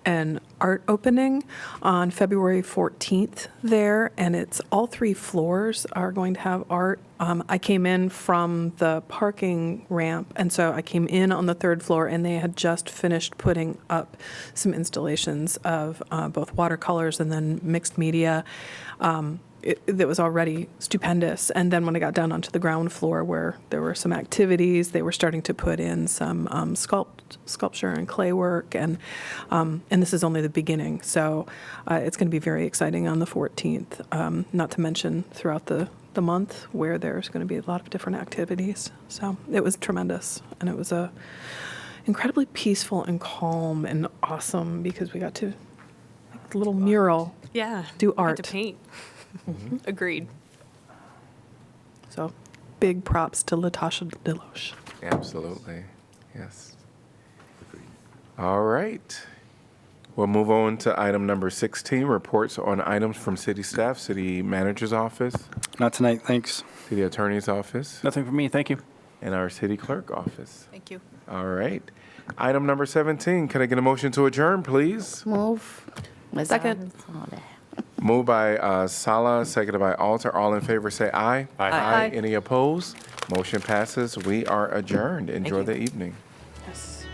an art opening on February 14th there, and it's all 3 floors are going to have art. I came in from the parking ramp, and so I came in on the 3rd floor, and they had just finished putting up some installations of both watercolors and then mixed media. That was already stupendous. And then when I got down onto the ground floor where there were some activities, they were starting to put in some sculpture and clay work, and this is only the beginning. So it's going to be very exciting on the 14th, not to mention throughout the month where there's going to be a lot of different activities. So it was tremendous, and it was incredibly peaceful and calm and awesome because we got to make a little mural, do art. To paint. Agreed. So big props to Latasha Deloche. Absolutely. Yes. All right. We'll move on to item number 16, reports on items from city staff, city manager's office. Not tonight, thanks. City attorney's office. Nothing for me, thank you. And our city clerk office. Thank you. All right. Item number 17, can I get a motion to adjourn, please? Move. Second. Moved by Sala, seconded by Alter. All in favor say aye. Aye. Any opposed? Motion passes. We are adjourned. Enjoy the evening. Yes.